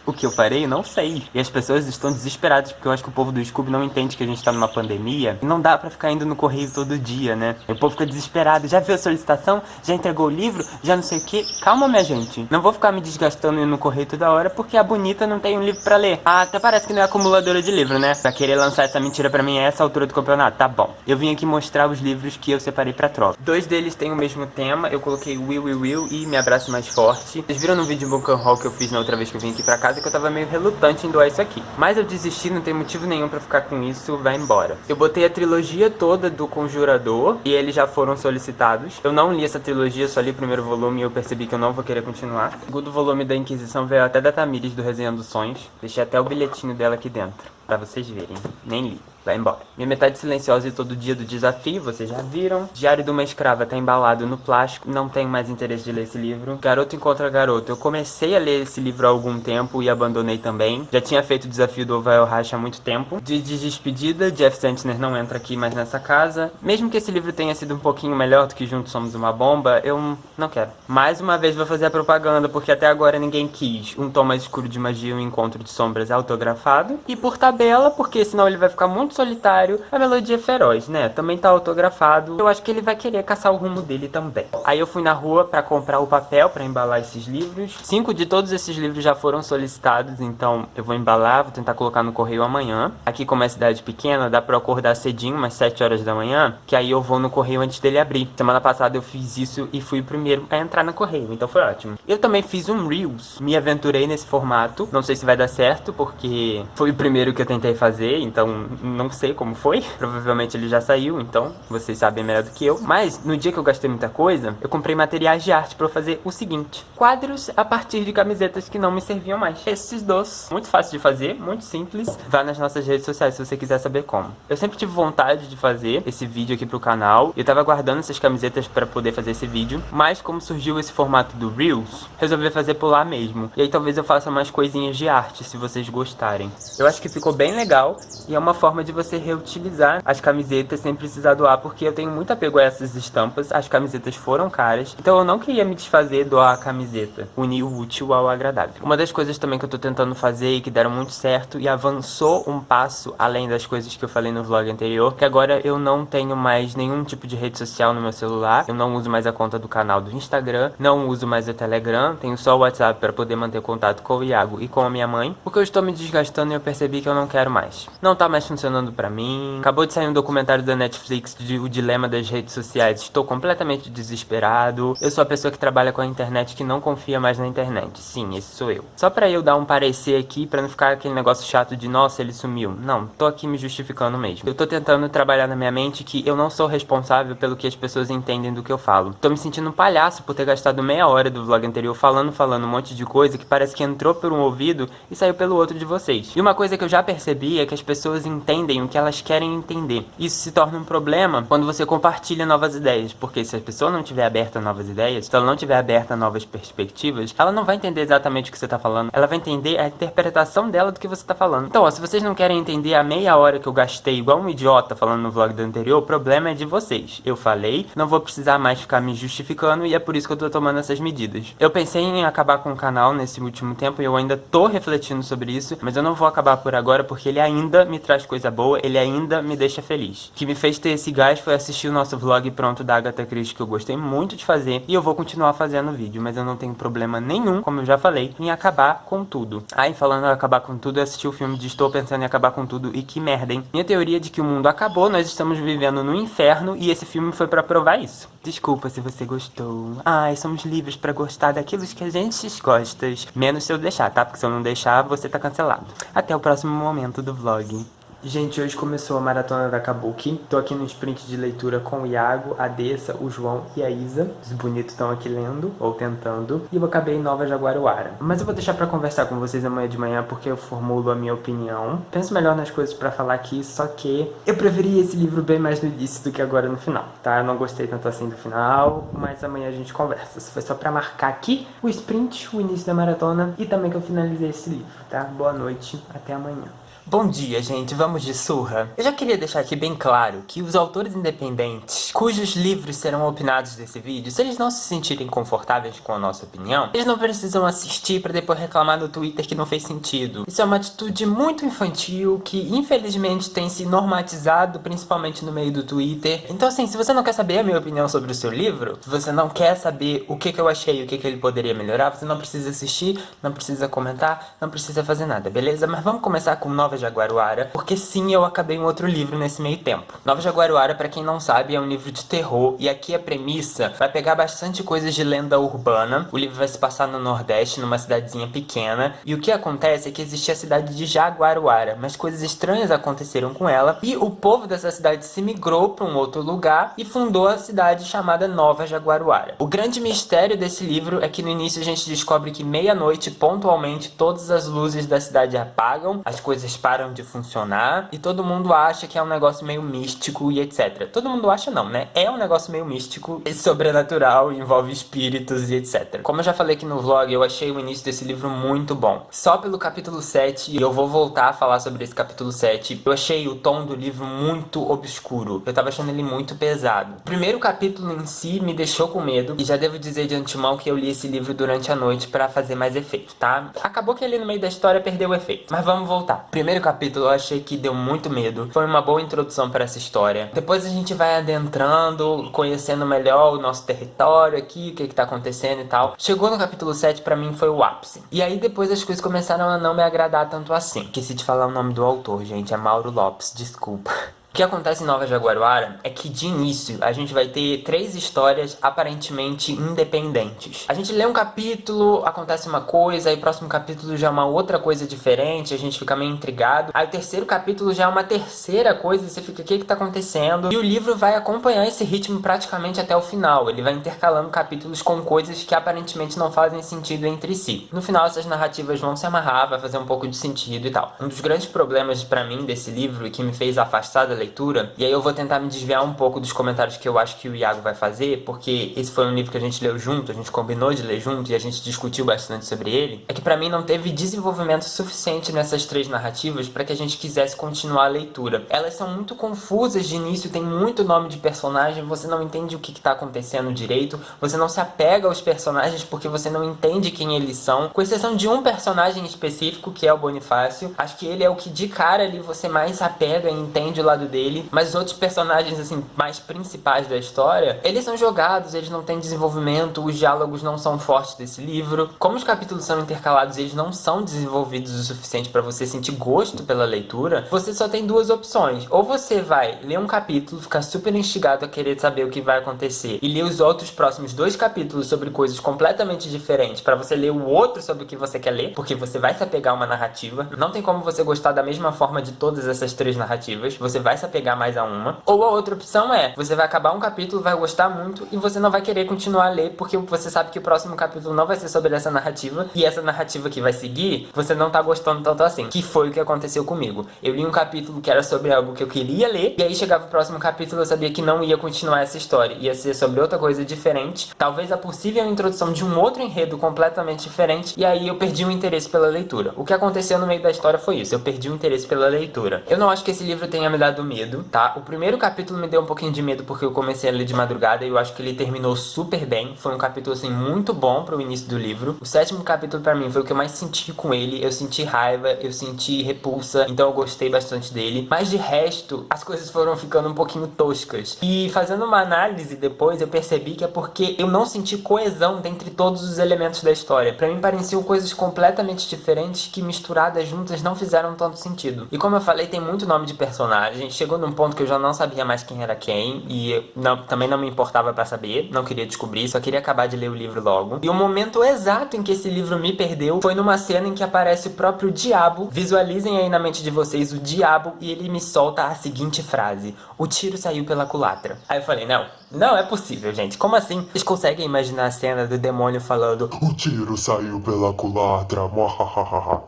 o que eu farei? Não sei. E as pessoas estão desesperadas, porque eu acho que o povo do Scooby não entende que a gente tá numa pandemia. E não dá pra ficar indo no correio todo dia, né? E o povo fica desesperado. Já viu a solicitação? Já entregou o livro? Já não sei o que? Calma, minha gente. Não vou ficar me desgastando indo no correio toda hora, porque a bonita não tem um livro pra ler. Ah, até parece que não é acumuladora de livro, né? Pra querer lançar essa mentira pra mim a essa altura do campeonato. Tá bom. Eu vim aqui mostrar os livros que eu separei pra troca. 2 deles têm o mesmo tema. Eu coloquei Will e Me Abrace Mais Forte. Vocês viram no vídeo de Book Haul que eu fiz na outra vez que eu vim aqui pra casa que eu tava meio relutante em doar isso aqui. Mas eu desisti, não tem motivo nenhum pra ficar com isso, vai embora. Eu botei a trilogia toda do Conjurador e eles já foram solicitados. Eu não li essa trilogia, só li o primeiro volume e eu percebi que eu não vou querer continuar. O segundo volume da Inquisição veio até da Tamires do Resenhando Sonhos. Deixei até o bilhetinho dela aqui dentro, pra vocês verem. Nem li. Vai embora. Minha Metade Silenciosa e Todo Dia do Desafio, vocês já viram. Diário de uma Escrava tá embalado no plástico, não tenho mais interesse de ler esse livro. Garoto Encontra Garoto, eu comecei a ler esse livro há algum tempo e abandonei também. Já tinha feito o desafio do Ovael Racha há muito tempo. De Despedida, Jeff Santner não entra aqui mais nessa casa. Mesmo que esse livro tenha sido um pouquinho melhor do que Juntos Somos Uma Bomba, eu não quero. Mais uma vez vou fazer a propaganda, porque até agora ninguém quis. Um Tom Mais Escuro de Magia, Um Encontro de Sombras autografado. E por tabela, porque senão ele vai ficar muito solitário, a Melodia Feroz, né? Também tá autografado. Eu acho que ele vai querer caçar o rumo dele também. Aí eu fui na rua pra comprar o papel pra embalar esses livros. 5 de todos esses livros já foram solicitados, então eu vou embalar, vou tentar colocar no correio amanhã. Aqui, como é cidade pequena, dá pra eu acordar cedinho, umas 7 horas da manhã, que aí eu vou no correio antes dele abrir. Semana passada eu fiz isso e fui o primeiro a entrar no correio, então foi ótimo. Eu também fiz um Reels, me aventurei nesse formato. Não sei se vai dar certo, porque foi o primeiro que que eu tentei fazer, então não sei como foi. Provavelmente ele já saiu, então vocês sabem melhor do que eu. Mas no dia que eu gastei muita coisa, eu comprei materiais de arte pra eu fazer o seguinte: quadros a partir de camisetas que não me serviam mais. Esses dois. Muito fácil de fazer, muito simples. Vá nas nossas redes sociais se você quiser saber como. Eu sempre tive vontade de fazer esse vídeo aqui pro canal. Eu tava guardando essas camisetas pra poder fazer esse vídeo, mas como surgiu esse formato do Reels, resolvi fazer por lá mesmo. E aí talvez eu faça mais coisinhas de arte, se vocês gostarem. Eu acho que ficou bem legal e é uma forma de você reutilizar as camisetas sem precisar doar, porque eu tenho muito apego a essas estampas. As camisetas foram caras, então eu não queria me desfazer, doar a camiseta. Unir o útil ao agradável. Uma das coisas também que eu tô tentando fazer e que deram muito certo e avançou um passo além das coisas que eu falei no vlog anterior, que agora eu não tenho mais nenhum tipo de rede social no meu celular. Eu não uso mais a conta do canal do Instagram, não uso mais o Telegram, tenho só o WhatsApp para poder manter contato com o Iago e com a minha mãe, porque eu estou me desgastando e eu percebi que eu não quero mais. Não tá mais funcionando pra mim. Acabou de sair um documentário da Netflix de O Dilema das Redes Sociais. Estou completamente desesperado. Eu sou a pessoa que trabalha com a internet que não confia mais na internet. Sim, esse sou eu. Só pra eu dar um parecer aqui, pra não ficar aquele negócio chato de nossa, ele sumiu. Não, tô aqui me justificando mesmo. Eu tô tentando trabalhar na minha mente que eu não sou responsável pelo que as pessoas entendem do que eu falo. Tô me sentindo um palhaço por ter gastado meia hora do vlog anterior falando um monte de coisa que parece que entrou por um ouvido e saiu pelo outro de vocês. E uma coisa que eu já percebi é que as pessoas entendem o que elas querem entender. Isso se torna um problema quando você compartilha novas ideias, porque se a pessoa não tiver aberta a novas ideias, se ela não tiver aberta a novas perspectivas, ela não vai entender exatamente o que você tá falando, ela vai entender a interpretação dela do que você tá falando. Então, ó, se vocês não querem entender a meia hora que eu gastei igual um idiota falando no vlog do anterior, o problema é de vocês. Eu falei, não vou precisar mais ficar me justificando e é por isso que eu tô tomando essas medidas. Eu pensei em acabar com o canal nesse último tempo e eu ainda tô refletindo sobre isso, mas eu não vou acabar por agora porque ele ainda me traz coisa boa, ele ainda me deixa feliz. O que me fez ter esse gás foi assistir o nosso vlog pronto da Agatha Christie, que eu gostei muito de fazer, e eu vou continuar fazendo vídeo, mas eu não tenho problema nenhum, como eu já falei, em acabar com tudo. Aí, falando em acabar com tudo, eu assisti o filme de Estou Pensando em Acabar com Tudo e que merda, hein? Minha teoria de que o mundo acabou, nós estamos vivendo no inferno e esse filme foi pra provar isso. Desculpa se você gostou. Ai, somos livres pra gostar daquilo que a gente gosta, menos se eu deixar, tá? Porque se eu não deixar, você tá cancelado. Até o próximo momento do vlog. Gente, hoje começou a maratona da Kabuki. Tô aqui no sprint de leitura com o Iago, a Dessa, o João e a Isa. Os bonitos estão aqui lendo, ou tentando. E eu acabei em Nova Jaguaruara. Mas eu vou deixar pra conversar com vocês amanhã de manhã, porque eu formulo a minha opinião. Penso melhor nas coisas pra falar aqui, só que eu preferi esse livro bem mais no início do que agora no final, tá? Eu não gostei tanto assim do final, mas amanhã a gente conversa. Isso foi só pra marcar aqui o sprint, o início da maratona, e também que eu finalizei esse livro, tá? Boa noite, até amanhã. Bom dia, gente. Vamos de surra? Eu já queria deixar aqui bem claro que os autores independentes, cujos livros serão opinados nesse vídeo, se eles não se sentirem confortáveis com a nossa opinião, eles não precisam assistir pra depois reclamar no Twitter que não fez sentido. Isso é uma atitude muito infantil que, infelizmente, tem se normatizado, principalmente no meio do Twitter. Então, assim, se você não quer saber a minha opinião sobre o seu livro, se você não quer saber o que eu achei, o que ele poderia melhorar, você não precisa assistir, não precisa comentar, não precisa fazer nada, beleza? Mas vamos começar com Nova Jaguaruara, porque sim, eu acabei um outro livro nesse meio tempo. Nova Jaguaruara, pra quem não sabe, é um livro de terror, e aqui a premissa vai pegar bastante coisas de lenda urbana. O livro vai se passar no Nordeste, numa cidadezinha pequena, e o que acontece é que existia a cidade de Jaguaruara, mas coisas estranhas aconteceram com ela, e o povo dessa cidade se migrou pra um outro lugar e fundou a cidade chamada Nova Jaguaruara. O grande mistério desse livro é que no início a gente descobre que meia-noite, pontualmente, todas as luzes da cidade apagam, as coisas param de funcionar e todo mundo acha que é um negócio meio místico e etc. Todo mundo acha não, né? É um negócio meio místico e sobrenatural, envolve espíritos e etc. Como eu já falei aqui no vlog, eu achei o início desse livro muito bom. Só pelo capítulo 7, e eu vou voltar a falar sobre esse capítulo 7, eu achei o tom do livro muito obscuro. Eu tava achando ele muito pesado. O primeiro capítulo em si me deixou com medo e já devo dizer de antemão que eu li esse livro durante a noite pra fazer mais efeito, tá? Acabou que ali no meio da história perdeu o efeito, mas vamos voltar. Primeiro capítulo eu achei que deu muito medo. Foi uma boa introdução para essa história. Depois a gente vai adentrando, conhecendo melhor o nosso território aqui, o que tá acontecendo e tal. Chegou no capítulo 7, pra mim foi o ápice. E aí depois as coisas começaram a não me agradar tanto assim. Esqueci de falar o nome do autor, gente. É Mauro Lopes, desculpa. O que acontece em Nova Jaguaruara é que, de início, a gente vai ter 3 histórias aparentemente independentes. A gente lê um capítulo, acontece uma coisa, aí o próximo capítulo já é uma outra coisa diferente, a gente fica meio intrigado. Aí o terceiro capítulo já é uma terceira coisa, e você fica, o que tá acontecendo? E o livro vai acompanhar esse ritmo praticamente até o final. Ele vai intercalando capítulos com coisas que aparentemente não fazem sentido entre si. No final, essas narrativas vão se amarrar, vai fazer um pouco de sentido e tal. Um dos grandes problemas pra mim desse livro e que me fez afastar da leitura, e aí eu vou tentar me desviar um pouco dos comentários que eu acho que o Iago vai fazer, porque esse foi um livro que a gente leu junto, a gente combinou de ler junto e a gente discutiu bastante sobre ele, é que pra mim não teve desenvolvimento suficiente nessas 3 narrativas pra que a gente quisesse continuar a leitura. Elas são muito confusas de início, tem muito nome de personagem, você não entende o que tá acontecendo direito, você não se apega aos personagens porque você não entende quem eles são, com exceção de um personagem específico, que é o Bonifácio. Acho que ele é o que de cara ali você mais se apega e entende o lado dele, mas os outros personagens assim mais principais da história, eles são jogados, eles não têm desenvolvimento, os diálogos não são fortes desse livro. Como os capítulos são intercalados, eles não são desenvolvidos o suficiente para você sentir gosto pela leitura, você só tem 2 opções. Ou você vai ler um capítulo, ficar super instigado a querer saber o que vai acontecer e ler os outros próximos 2 capítulos sobre coisas completamente diferentes para você ler o outro sobre o que você quer ler, porque você vai se apegar a uma narrativa. Não tem como você gostar da mesma forma de todas essas 3 narrativas, você vai se apegar mais a uma. Ou a outra opção é, você vai acabar um capítulo, vai gostar muito e você não vai querer continuar a ler porque você sabe que o próximo capítulo não vai ser sobre essa narrativa e essa narrativa que vai seguir, você não tá gostando tanto assim, que foi o que aconteceu comigo. Eu li um capítulo que era sobre algo que eu queria ler e aí chegava o próximo capítulo, eu sabia que não ia continuar essa história, ia ser sobre outra coisa diferente, talvez a possível introdução de um outro enredo completamente diferente, e aí eu perdi o interesse pela leitura. O que aconteceu no meio da história foi isso, eu perdi o interesse pela leitura. Eu não acho que esse livro tenha me dado medo, tá? O primeiro capítulo me deu um pouquinho de medo porque eu comecei a ler de madrugada e eu acho que ele terminou super bem, foi um capítulo assim muito bom pro início do livro. O 7º capítulo pra mim foi o que eu mais senti com ele, eu senti raiva, eu senti repulsa, então eu gostei bastante dele, mas de resto as coisas foram ficando um pouquinho toscas. E fazendo uma análise depois eu percebi que é porque eu não senti coesão dentre todos os elementos da história. Pra mim pareciam coisas completamente diferentes que misturadas juntas não fizeram tanto sentido. E como eu falei, tem muito nome de personagem, chegou num ponto que eu já não sabia mais quem era quem e também não me importava pra saber, não queria descobrir, só queria acabar de ler o livro logo. E o momento exato em que esse livro me perdeu foi numa cena em que aparece o próprio diabo. Visualizem aí na mente de vocês o diabo e ele me solta a seguinte frase: o tiro saiu pela culatra. Aí eu falei, não é possível, gente, como assim? Vocês conseguem imaginar a cena do demônio falando O tiro saiu pela culatra, muahahaha.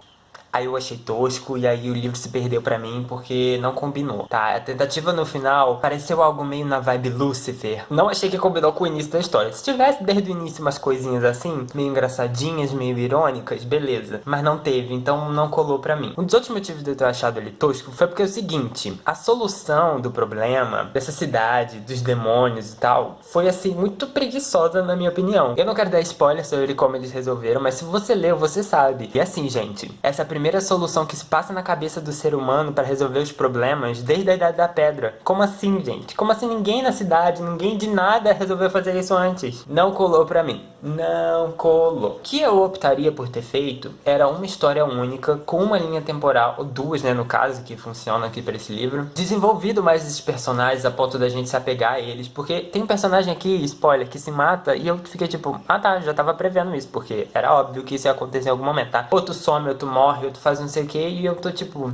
Aí eu achei tosco e aí o livro se perdeu pra mim porque não combinou, tá? A tentativa no final pareceu algo meio na vibe Lucifer. Não achei que combinou com o início da história. Se tivesse desde o início umas coisinhas assim, meio engraçadinhas, meio irônicas, beleza. Mas não teve, então não colou pra mim. Um dos outros motivos de eu ter achado ele tosco foi porque é o seguinte, a solução do problema dessa cidade, dos demônios e tal, foi assim, muito preguiçosa na minha opinião. Eu não quero dar spoiler sobre como eles resolveram, mas se você leu, você sabe. E assim, gente, essa é a primeira solução que se passa na cabeça do ser humano para resolver os problemas desde a Idade da Pedra. Como assim, gente? Como assim ninguém na cidade, ninguém de nada resolveu fazer isso antes? Não colou pra mim. Não colou. O que eu optaria por ter feito era uma história única, com uma linha temporal, ou 2, né, no caso, que funciona aqui para esse livro, desenvolvido mais esses personagens a ponto da gente se apegar a eles, porque tem um personagem aqui, spoiler, que se mata e eu fiquei tipo, ah tá, já tava prevendo isso, porque era óbvio que isso ia acontecer em algum momento, tá? Ou tu some, ou tu morre, ou tu faz não sei o que, e eu tô tipo,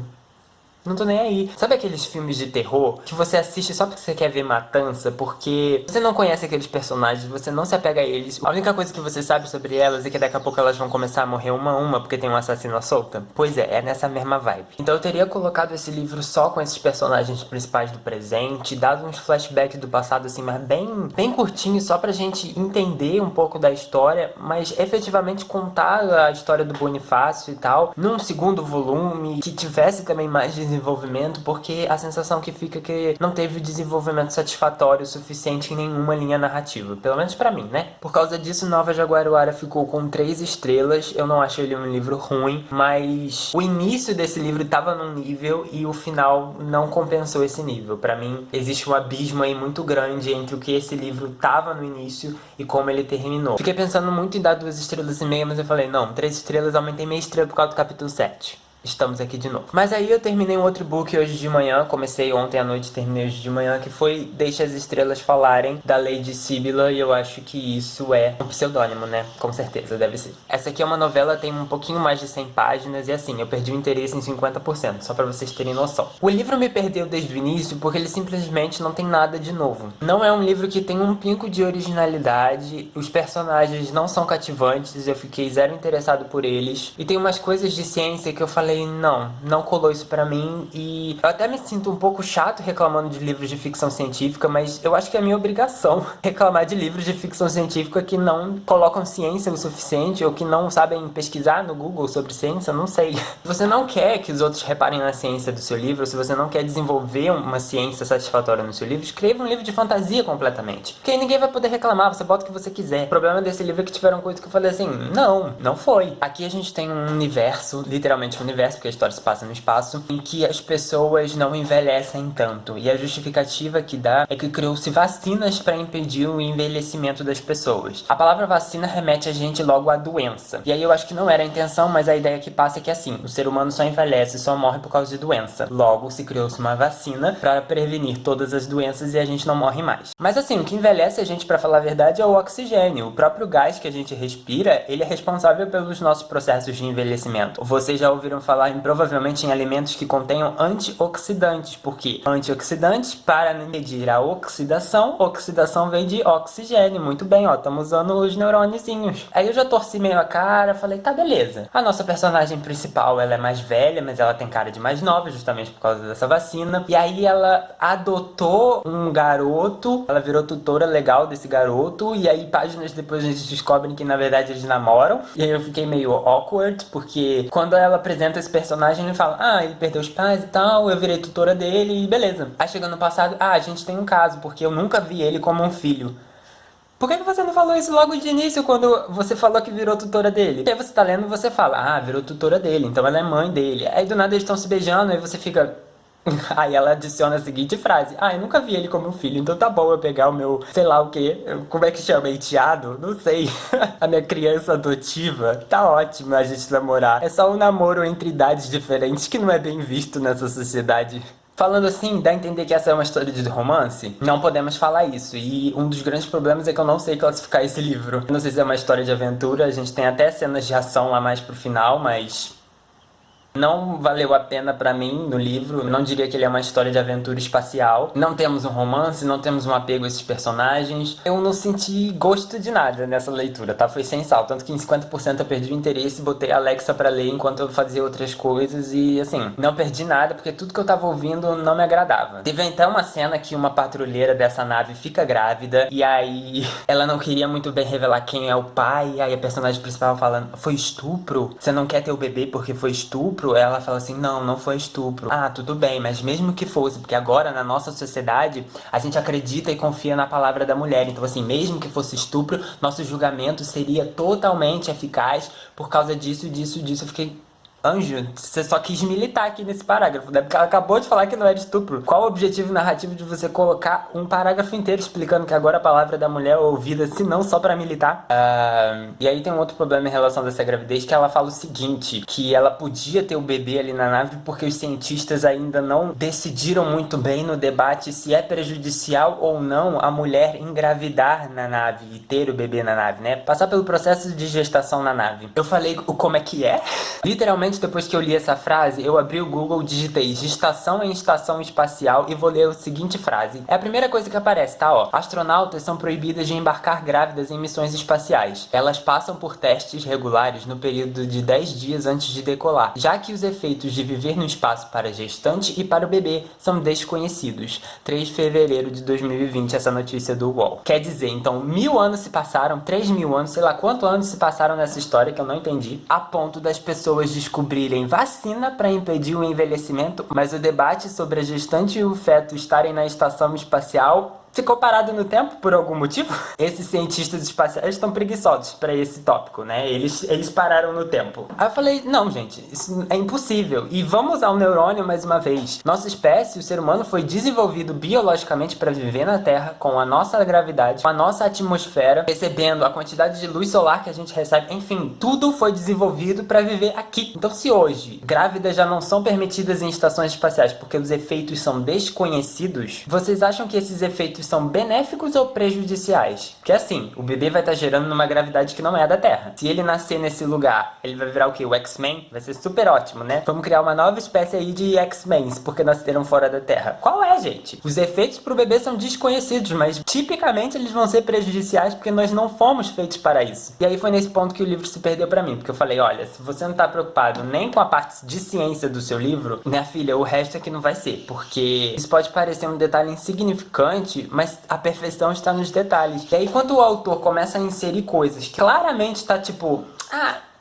não tô nem aí. Sabe aqueles filmes de terror que você assiste só porque você quer ver matança, porque você não conhece aqueles personagens, você não se apega a eles, a única coisa que você sabe sobre elas é que daqui a pouco elas vão começar a morrer uma a uma porque tem um assassino à solta? Pois é nessa mesma vibe. Então eu teria colocado esse livro só com esses personagens principais do presente, dado uns flashbacks do passado assim, mas bem curtinho, só pra gente entender um pouco da história, mas efetivamente contar a história do Bonifácio e tal, num segundo volume, que tivesse também mais desenvolvimento, porque a sensação que fica é que não teve desenvolvimento satisfatório o suficiente em nenhuma linha narrativa, pelo menos pra mim, né? Por causa disso, Nova Jaguaruara ficou com 3 estrelas, eu não achei ele um livro ruim, mas o início desse livro tava num nível e o final não compensou esse nível. Pra mim, existe um abismo aí muito grande entre o que esse livro tava no início e como ele terminou. Fiquei pensando muito em dar 2,5 estrelas, mas eu falei, não, 3 estrelas, aumentei meia estrela por causa do capítulo 7. estamos aqui de novo. Mas aí eu terminei um outro book hoje de manhã, comecei ontem à noite, terminei hoje de manhã, que foi Deixe as Estrelas Falarem, da Lady Sibylla, e eu acho que isso é um pseudônimo, né? Com certeza, deve ser. Essa aqui é uma novela, tem um pouquinho mais de 100 páginas, e assim, eu perdi o interesse em 50%, só pra vocês terem noção. O livro me perdeu desde o início, porque ele simplesmente não tem nada de novo. Não é um livro que tem um pingo de originalidade, os personagens não são cativantes, eu fiquei zero interessado por eles, e tem umas coisas de ciência que eu falei, não colou isso pra mim, e eu até me sinto um pouco chato reclamando de livros de ficção científica, mas eu acho que é minha obrigação reclamar de livros de ficção científica que não colocam ciência o suficiente, ou que não sabem pesquisar no Google sobre ciência, não sei. Se você não quer que os outros reparem na ciência do seu livro, se você não quer desenvolver uma ciência satisfatória no seu livro, escreva um livro de fantasia completamente, porque aí ninguém vai poder reclamar, você bota o que você quiser. O problema desse livro é que tiveram coisas que eu falei assim, não foi. Aqui a gente tem um universo, literalmente um universo, porque a história se passa no espaço, em que as pessoas não envelhecem tanto. E a justificativa que dá é que criou-se vacinas para impedir o envelhecimento das pessoas. A palavra vacina remete a gente logo à doença. E aí eu acho que não era a intenção, mas a ideia que passa é que assim, o ser humano só envelhece, só morre por causa de doença. Logo, se criou-se uma vacina para prevenir todas as doenças e a gente não morre mais. Mas assim, o que envelhece a gente, para falar a verdade, é o oxigênio. O próprio gás que a gente respira, ele é responsável pelos nossos processos de envelhecimento. Vocês já ouviram falar provavelmente em alimentos que contenham antioxidantes, porque antioxidantes para impedir a oxidação, oxidação vem de oxigênio, muito bem, ó, estamos usando os neurôniozinhos. Aí eu já torci meio a cara, falei, tá, beleza. A nossa personagem principal, ela é mais velha, mas ela tem cara de mais nova, justamente por causa dessa vacina, e aí ela adotou um garoto, ela virou tutora legal desse garoto, e aí páginas depois a gente descobre que na verdade eles namoram, e aí eu fiquei meio awkward, porque quando ela apresenta esse personagem, ele fala, ele perdeu os pais e tal, eu virei tutora dele e beleza. Aí chegando no passado, a gente tem um caso, porque eu nunca vi ele como um filho. Por que você não falou isso logo de início, quando você falou que virou tutora dele? E aí você tá lendo e você fala, virou tutora dele, então ela é mãe dele. Aí do nada eles estão se beijando, aí você fica... Aí ela adiciona a seguinte frase, eu nunca vi ele como um filho, então tá bom eu pegar o meu, sei lá o que, como é que chama, enteado? Não sei, a minha criança adotiva, tá ótimo a gente namorar. É só um namoro entre idades diferentes que não é bem visto nessa sociedade. Falando assim, dá a entender que essa é uma história de romance? Não podemos falar isso, e um dos grandes problemas é que eu não sei classificar esse livro. Eu não sei se é uma história de aventura, a gente tem até cenas de ação lá mais pro final, mas... não valeu a pena pra mim no livro, não diria que ele é uma história de aventura espacial. Não temos um romance, não temos um apego a esses personagens. Eu não senti gosto de nada nessa leitura, tá? Foi sem sal, tanto que em 50% eu perdi o interesse, botei a Alexa pra ler enquanto eu fazia outras coisas e assim, não perdi nada porque tudo que eu tava ouvindo não me agradava. Teve até uma cena que uma patrulheira dessa nave fica grávida e aí ela não queria muito bem revelar quem é o pai, e aí a personagem principal falando, foi estupro? Você não quer ter o bebê porque foi estupro? Ela fala assim, não foi estupro. Tudo bem, mas mesmo que fosse, porque agora na nossa sociedade a gente acredita e confia na palavra da mulher, então assim, mesmo que fosse estupro, nosso julgamento seria totalmente eficaz por causa disso. Eu fiquei... Anjo, você só quis militar aqui nesse parágrafo, né? Porque ela acabou de falar que não era estupro. Qual o objetivo narrativo de você colocar um parágrafo inteiro explicando que agora a palavra da mulher é ouvida, se não só pra militar? E aí tem um outro problema em relação dessa gravidez, que ela fala o seguinte, que ela podia ter o bebê ali na nave porque os cientistas ainda não decidiram muito bem no debate se é prejudicial ou não a mulher engravidar na nave e ter o bebê na nave, né? Passar pelo processo de gestação na nave. Eu falei o como é que é? Literalmente, depois que eu li essa frase, eu abri o Google, digitei gestação em estação espacial e vou ler a seguinte frase. É a primeira coisa que aparece, tá? Astronautas são proibidas de embarcar grávidas em missões espaciais. Elas passam por testes regulares no período de 10 dias antes de decolar, já que os efeitos de viver no espaço para a gestante e para o bebê são desconhecidos. 3 de fevereiro de 2020, essa notícia do UOL. Quer dizer, então, 1000 anos se passaram, 3000 anos, sei lá quantos anos se passaram nessa história que eu não entendi, a ponto das pessoas descobrirem vacina para impedir o envelhecimento, mas o debate sobre a gestante e o feto estarem na estação espacial ficou parado no tempo por algum motivo? Esses cientistas espaciais estão preguiçosos pra esse tópico, né? Eles pararam no tempo. Aí eu falei, não, gente, isso é impossível. E vamos usar o neurônio mais uma vez. Nossa espécie, o ser humano, foi desenvolvido biologicamente para viver na Terra com a nossa gravidade, com a nossa atmosfera, recebendo a quantidade de luz solar que a gente recebe. Enfim, tudo foi desenvolvido para viver aqui. Então, se hoje grávidas já não são permitidas em estações espaciais porque os efeitos são desconhecidos, vocês acham que esses efeitos são benéficos ou prejudiciais? Porque assim, o bebê vai estar gerando numa gravidade que não é a da Terra. Se ele nascer nesse lugar, ele vai virar o quê? O X-Men? Vai ser super ótimo, né? Vamos criar uma nova espécie aí de X-Men porque nasceram fora da Terra. Qual é, gente? Os efeitos pro bebê são desconhecidos, mas tipicamente eles vão ser prejudiciais porque nós não fomos feitos para isso. E aí foi nesse ponto que o livro se perdeu pra mim, porque eu falei, olha, se você não tá preocupado nem com a parte de ciência do seu livro, minha filha, o resto é que não vai ser, porque isso pode parecer um detalhe insignificante, mas a perfeição está nos detalhes. E aí quando o autor começa a inserir coisas que claramente tá tipo,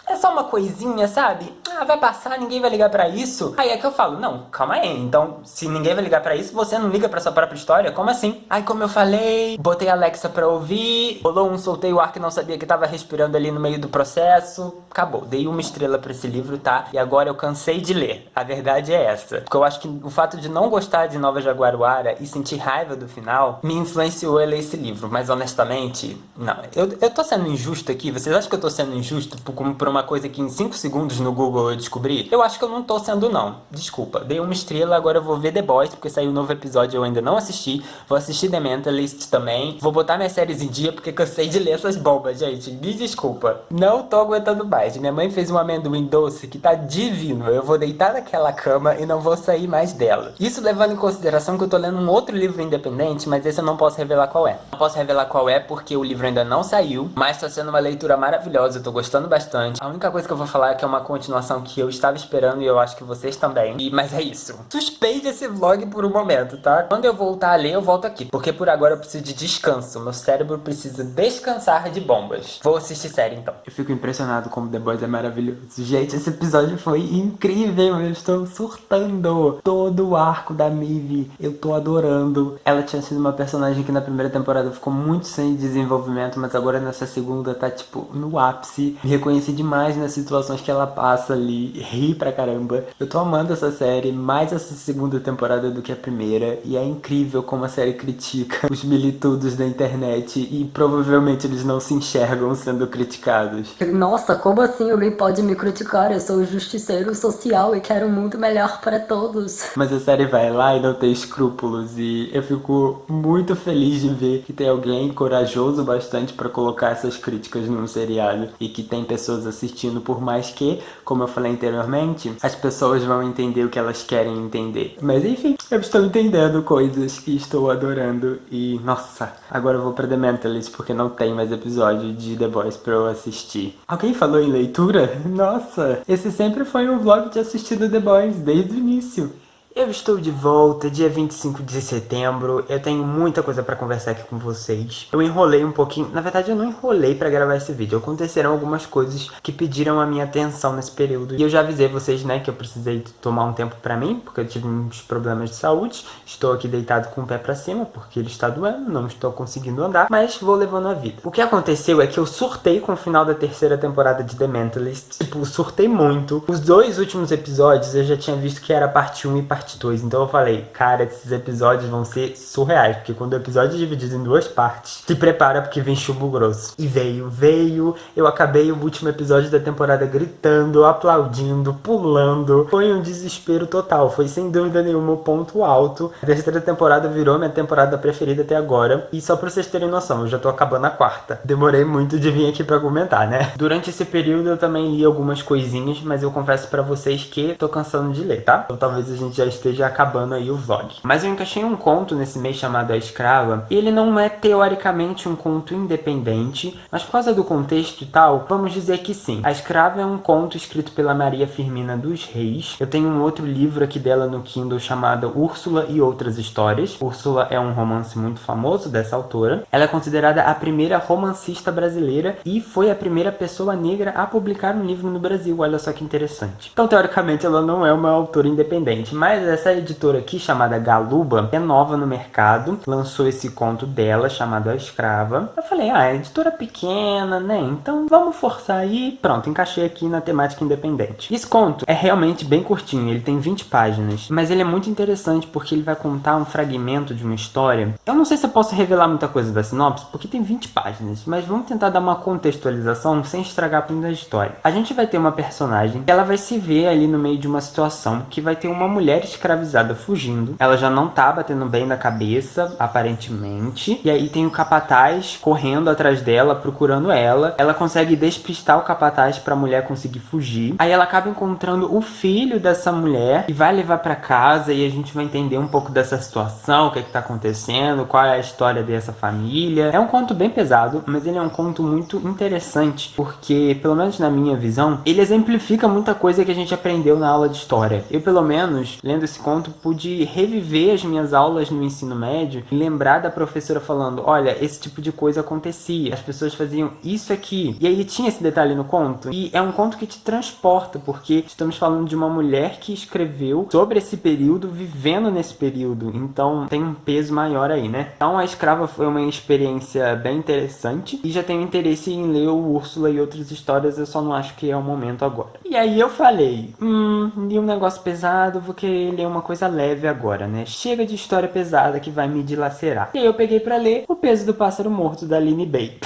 é só uma coisinha, sabe? Vai passar, ninguém vai ligar pra isso. Aí é que eu falo, não, calma aí. Então, se ninguém vai ligar pra isso, você não liga pra sua própria história? Como assim? Aí, como eu falei, botei a Alexa pra ouvir, rolou soltei o ar que não sabia que tava respirando ali no meio do processo. Acabou, dei uma estrela pra esse livro, tá? E agora eu cansei de ler. A verdade é essa. Porque eu acho que o fato de não gostar de Nova Jaguaruara e sentir raiva do final, me influenciou a ler esse livro. Mas, honestamente, não. Eu tô sendo injusto aqui? Vocês acham que eu tô sendo injusto por uma coisa que em 5 segundos no Google eu descobri? Eu acho que eu não tô sendo, não. Desculpa. Dei uma estrela, agora eu vou ver The Boys, porque saiu um novo episódio e eu ainda não assisti. Vou assistir The Mentalist também. Vou botar minhas séries em dia, porque cansei de ler essas bombas, gente. Me desculpa. Não tô aguentando mais. Minha mãe fez um amendoim doce que tá divino. Eu vou deitar naquela cama e não vou sair mais dela. Isso levando em consideração que eu tô lendo um outro livro independente, mas esse eu não posso revelar qual é. Não posso revelar qual é porque o livro ainda não saiu, mas tá sendo uma leitura maravilhosa. Eu tô gostando bastante. A única coisa que eu vou falar é que é uma continuação que eu estava esperando e eu acho que vocês também. Mas é isso. Suspende esse vlog por um momento, tá? Quando eu voltar a ler, eu volto aqui. Porque por agora eu preciso de descanso. Meu cérebro precisa descansar de bombas. Vou assistir série, então. Eu fico impressionado como The Boys é maravilhoso. Gente, esse episódio foi incrível. Eu estou surtando. Todo o arco da Maeve, eu tô adorando. Ela tinha sido uma personagem que na primeira temporada ficou muito sem desenvolvimento, mas agora nessa segunda tá, tipo, no ápice. Me reconheci demais nas situações que ela passa ali, ri pra caramba. Eu tô amando essa série, mais essa segunda temporada do que a primeira, e é incrível como a série critica os militudos da internet e provavelmente eles não se enxergam sendo criticados. Nossa, como assim alguém pode me criticar? Eu sou um justiceiro social e quero um mundo melhor para todos. Mas a série vai lá e não tem escrúpulos, e eu fico muito feliz de ver que tem alguém corajoso bastante pra colocar essas críticas num seriado, e que tem pessoas assistindo, por mais que, como eu falei anteriormente, as pessoas vão entender o que elas querem entender. Mas enfim, eu estou entendendo coisas que estou adorando e, nossa, agora eu vou pra The Mentalist porque não tem mais episódio de The Boys pra eu assistir. Alguém falou em leitura? Nossa, esse sempre foi um vlog de assistir The Boys desde o início. Eu estou de volta, dia 25 de setembro, eu tenho muita coisa pra conversar aqui com vocês. Eu enrolei um pouquinho, na verdade eu não enrolei pra gravar esse vídeo, aconteceram algumas coisas que pediram a minha atenção nesse período. E eu já avisei vocês, né, que eu precisei tomar um tempo pra mim, porque eu tive uns problemas de saúde. Estou aqui deitado com o pé pra cima, porque ele está doendo, não estou conseguindo andar, mas vou levando a vida. O que aconteceu é que eu surtei com o final da terceira temporada de The Mentalist, tipo, surtei muito. Os 2 últimos episódios eu já tinha visto que era parte 1 e parte 2, então eu falei, cara, esses episódios vão ser surreais, porque quando o episódio é dividido em 2 partes, se prepara porque vem chumbo grosso. E veio, eu acabei o último episódio da temporada gritando, aplaudindo, pulando, foi um desespero total, foi sem dúvida nenhuma o ponto alto. A terceira temporada virou minha temporada preferida até agora, e só pra vocês terem noção, eu já tô acabando a 4ª. Demorei muito de vir aqui pra comentar, né? Durante esse período eu também li algumas coisinhas, mas eu confesso pra vocês que tô cansando de ler, tá? Então talvez a gente já esteja acabando aí o vlog. Mas eu encaixei um conto nesse mês chamado A Escrava, e ele não é teoricamente um conto independente, mas por causa do contexto e tal, vamos dizer que sim. A Escrava é um conto escrito pela Maria Firmina dos Reis. Eu tenho um outro livro aqui dela no Kindle chamado Úrsula e Outras Histórias. Úrsula é um romance muito famoso dessa autora. Ela é considerada a primeira romancista brasileira e foi a primeira pessoa negra a publicar um livro no Brasil. Olha só que interessante. Então, teoricamente, ela não é uma autora independente, mas essa editora aqui, chamada Galuba, é nova no mercado, lançou esse conto dela, chamado A Escrava. Eu falei, editora pequena, né? Então vamos forçar aí. Pronto, encaixei aqui na temática independente. Esse conto é realmente bem curtinho, ele tem 20 páginas, mas ele é muito interessante porque ele vai contar um fragmento de uma história. Eu não sei se eu posso revelar muita coisa da sinopse, porque tem 20 páginas, mas vamos tentar dar uma contextualização sem estragar muito da história. A gente vai ter uma personagem que ela vai se ver ali no meio de uma situação que vai ter uma mulher escravizada fugindo. Ela já não tá batendo bem na cabeça, aparentemente, e aí tem o capataz correndo atrás dela, procurando ela. Ela consegue despistar o capataz pra mulher conseguir fugir. Aí ela acaba encontrando o filho dessa mulher e vai levar pra casa, e a gente vai entender um pouco dessa situação, o que tá acontecendo, qual é a história dessa família. É um conto bem pesado, mas ele é um conto muito interessante, porque, pelo menos na minha visão, ele exemplifica muita coisa que a gente aprendeu na aula de história. Eu, pelo menos, lendo esse conto, pude reviver as minhas aulas no ensino médio e lembrar da professora falando, olha, esse tipo de coisa acontecia, as pessoas faziam isso aqui. E aí tinha esse detalhe no conto, e é um conto que te transporta, porque estamos falando de uma mulher que escreveu sobre esse período, vivendo nesse período, então tem um peso maior aí, né? Então A Escrava foi uma experiência bem interessante, e já tenho interesse em ler o Úrsula e outras histórias, eu só não acho que é o momento agora. E aí eu falei, li um negócio pesado, vou querer ler uma coisa leve agora, né? Chega de história pesada que vai me dilacerar. E aí eu peguei pra ler O Peso do Pássaro Morto, da Aline Bay.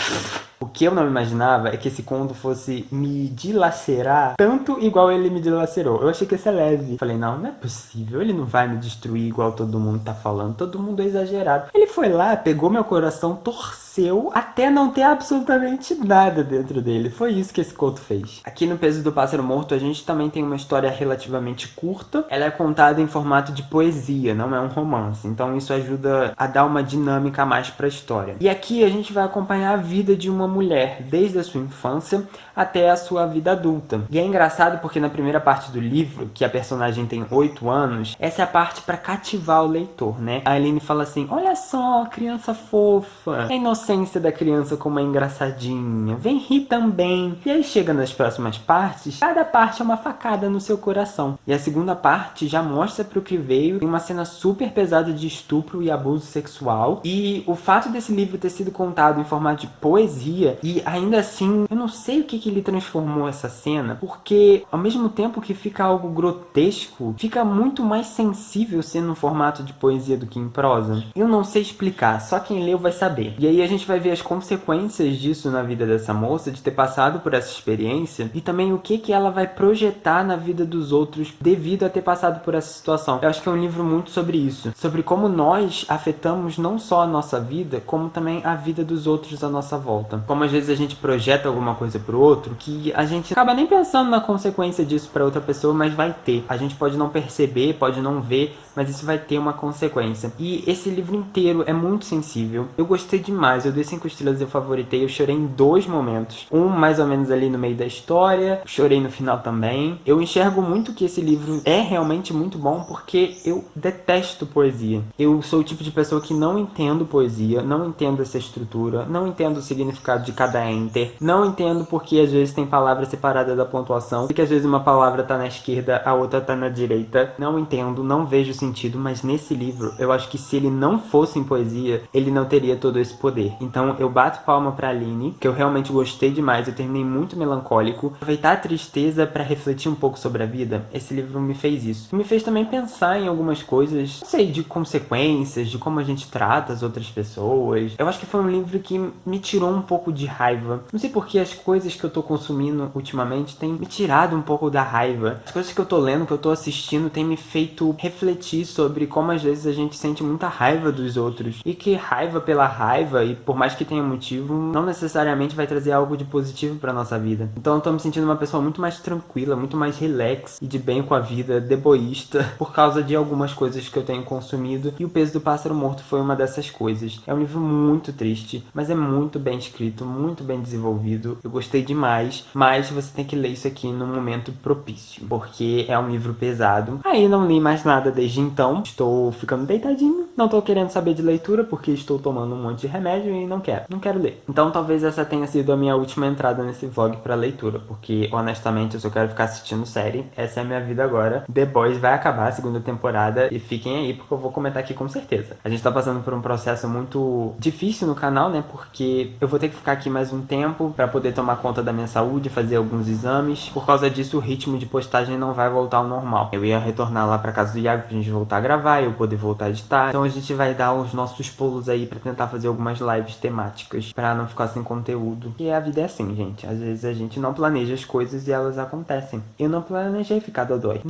O que eu não imaginava é que esse conto fosse me dilacerar tanto igual ele me dilacerou. Eu achei que ia ser leve. Falei, não é possível, ele não vai me destruir igual todo mundo tá falando, todo mundo é exagerado. Ele foi lá, pegou meu coração, torceu até não ter absolutamente nada dentro dele. Foi isso que esse conto fez. Aqui no Peso do Pássaro Morto a gente também tem uma história relativamente curta. Ela é contada em formato de poesia, não é um romance. Então isso ajuda a dar uma dinâmica a mais pra história. E aqui a gente vai acompanhar a vida de uma mulher, desde a sua infância até a sua vida adulta. E é engraçado porque na primeira parte do livro, que a personagem tem 8 anos, essa é a parte pra cativar o leitor, né? A Aline fala assim, olha só, criança fofa, a inocência da criança como é engraçadinha, vem rir também. E aí chega nas próximas partes, cada parte é uma facada no seu coração. E a segunda parte já mostra pro que veio, tem uma cena super pesada de estupro e abuso sexual. E o fato desse livro ter sido contado em formato de poesia, e ainda assim, eu não sei o que ele transformou essa cena, porque ao mesmo tempo que fica algo grotesco, fica muito mais sensível sendo no formato de poesia do que em prosa. Eu não sei explicar, só quem leu vai saber. E aí a gente vai ver as consequências disso na vida dessa moça, de ter passado por essa experiência, e também o que ela vai projetar na vida dos outros devido a ter passado por essa situação. Eu acho que é um livro muito sobre isso, sobre como nós afetamos não só a nossa vida, como também a vida dos outros à nossa volta. Como às vezes a gente projeta alguma coisa pro outro, que a gente acaba nem pensando na consequência disso pra outra pessoa, mas vai ter. A gente pode não perceber, pode não ver, mas isso vai ter uma consequência. E esse livro inteiro é muito sensível. Eu gostei demais, eu dei 5 estrelas, eu favoritei, eu chorei em 2 momentos. Um mais ou menos ali no meio da história, chorei no final também. Eu enxergo muito que esse livro é realmente muito bom, porque eu detesto poesia. Eu sou o tipo de pessoa que não entendo poesia, não entendo essa estrutura, não entendo o significado de cada enter, não entendo porque às vezes tem palavra separada da pontuação, porque às vezes uma palavra tá na esquerda, a outra tá na direita. Não entendo, não vejo sentido, mas nesse livro, eu acho que se ele não fosse em poesia, ele não teria todo esse poder. Então eu bato palma pra Aline, que eu realmente gostei demais, eu terminei muito melancólico. Aproveitar a tristeza pra refletir um pouco sobre a vida, esse livro me fez isso. Me fez também pensar em algumas coisas, não sei, de consequências, de como a gente trata as outras pessoas. Eu acho que foi um livro que me tirou um pouco de raiva. Não sei porque as coisas que eu tô consumindo ultimamente têm me tirado um pouco da raiva. As coisas que eu tô lendo, que eu tô assistindo, têm me feito refletir sobre como às vezes a gente sente muita raiva dos outros. E que raiva pela raiva, e por mais que tenha motivo, não necessariamente vai trazer algo de positivo pra nossa vida. Então eu tô me sentindo uma pessoa muito mais tranquila, muito mais relax e de bem com a vida, deboísta, por causa de algumas coisas que eu tenho consumido. E O Peso do Pássaro Morto foi uma dessas coisas. É um livro muito triste, mas é muito bem escrito, muito bem desenvolvido. Eu gostei demais, mas você tem que ler isso aqui num momento propício, porque é um livro pesado. Aí não li mais nada desde então, estou ficando deitadinho não tô querendo saber de leitura porque estou tomando um monte de remédio e não quero ler. Então talvez essa tenha sido a minha última entrada nesse vlog pra leitura, porque honestamente eu só quero ficar assistindo série, essa é a minha vida agora. The Boys vai acabar a segunda temporada e fiquem aí porque eu vou comentar aqui com certeza. A gente tá passando por um processo muito difícil no canal, né, porque eu vou ter que ficar aqui mais um tempo pra poder tomar conta da minha saúde, fazer alguns exames. Por causa disso o ritmo de postagem não vai voltar ao normal. Eu ia retornar lá pra casa do Iago pra gente voltar a gravar, eu poder voltar a editar. Então a gente vai dar os nossos pulos aí pra tentar fazer algumas lives temáticas, pra não ficar sem conteúdo. E a vida é assim, gente. Às vezes a gente não planeja as coisas e elas acontecem. Eu não planejei ficar dodói.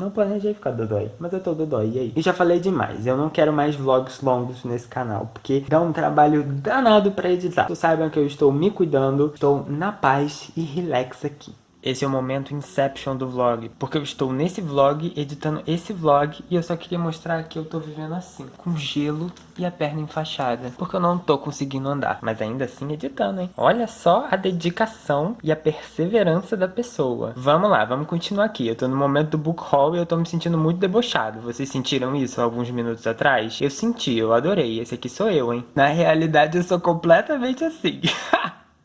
Mas eu tô dodói, e aí? E já falei demais. Eu não quero mais vlogs longos nesse canal, porque dá um trabalho danado pra editar. Vocês saibam que eu estou me cuidando, estou na paz e relax aqui. Esse é o momento Inception do vlog, porque eu estou nesse vlog, editando esse vlog, e eu só queria mostrar que eu tô vivendo assim, com gelo e a perna enfaixada, porque eu não tô conseguindo andar, mas ainda assim editando, hein? Olha só a dedicação e a perseverança da pessoa. Vamos lá, vamos continuar aqui. Eu tô no momento do book haul e eu tô me sentindo muito debochado. Vocês sentiram isso alguns minutos atrás? Eu senti, eu adorei. Esse aqui sou eu, hein? Na realidade eu sou completamente assim.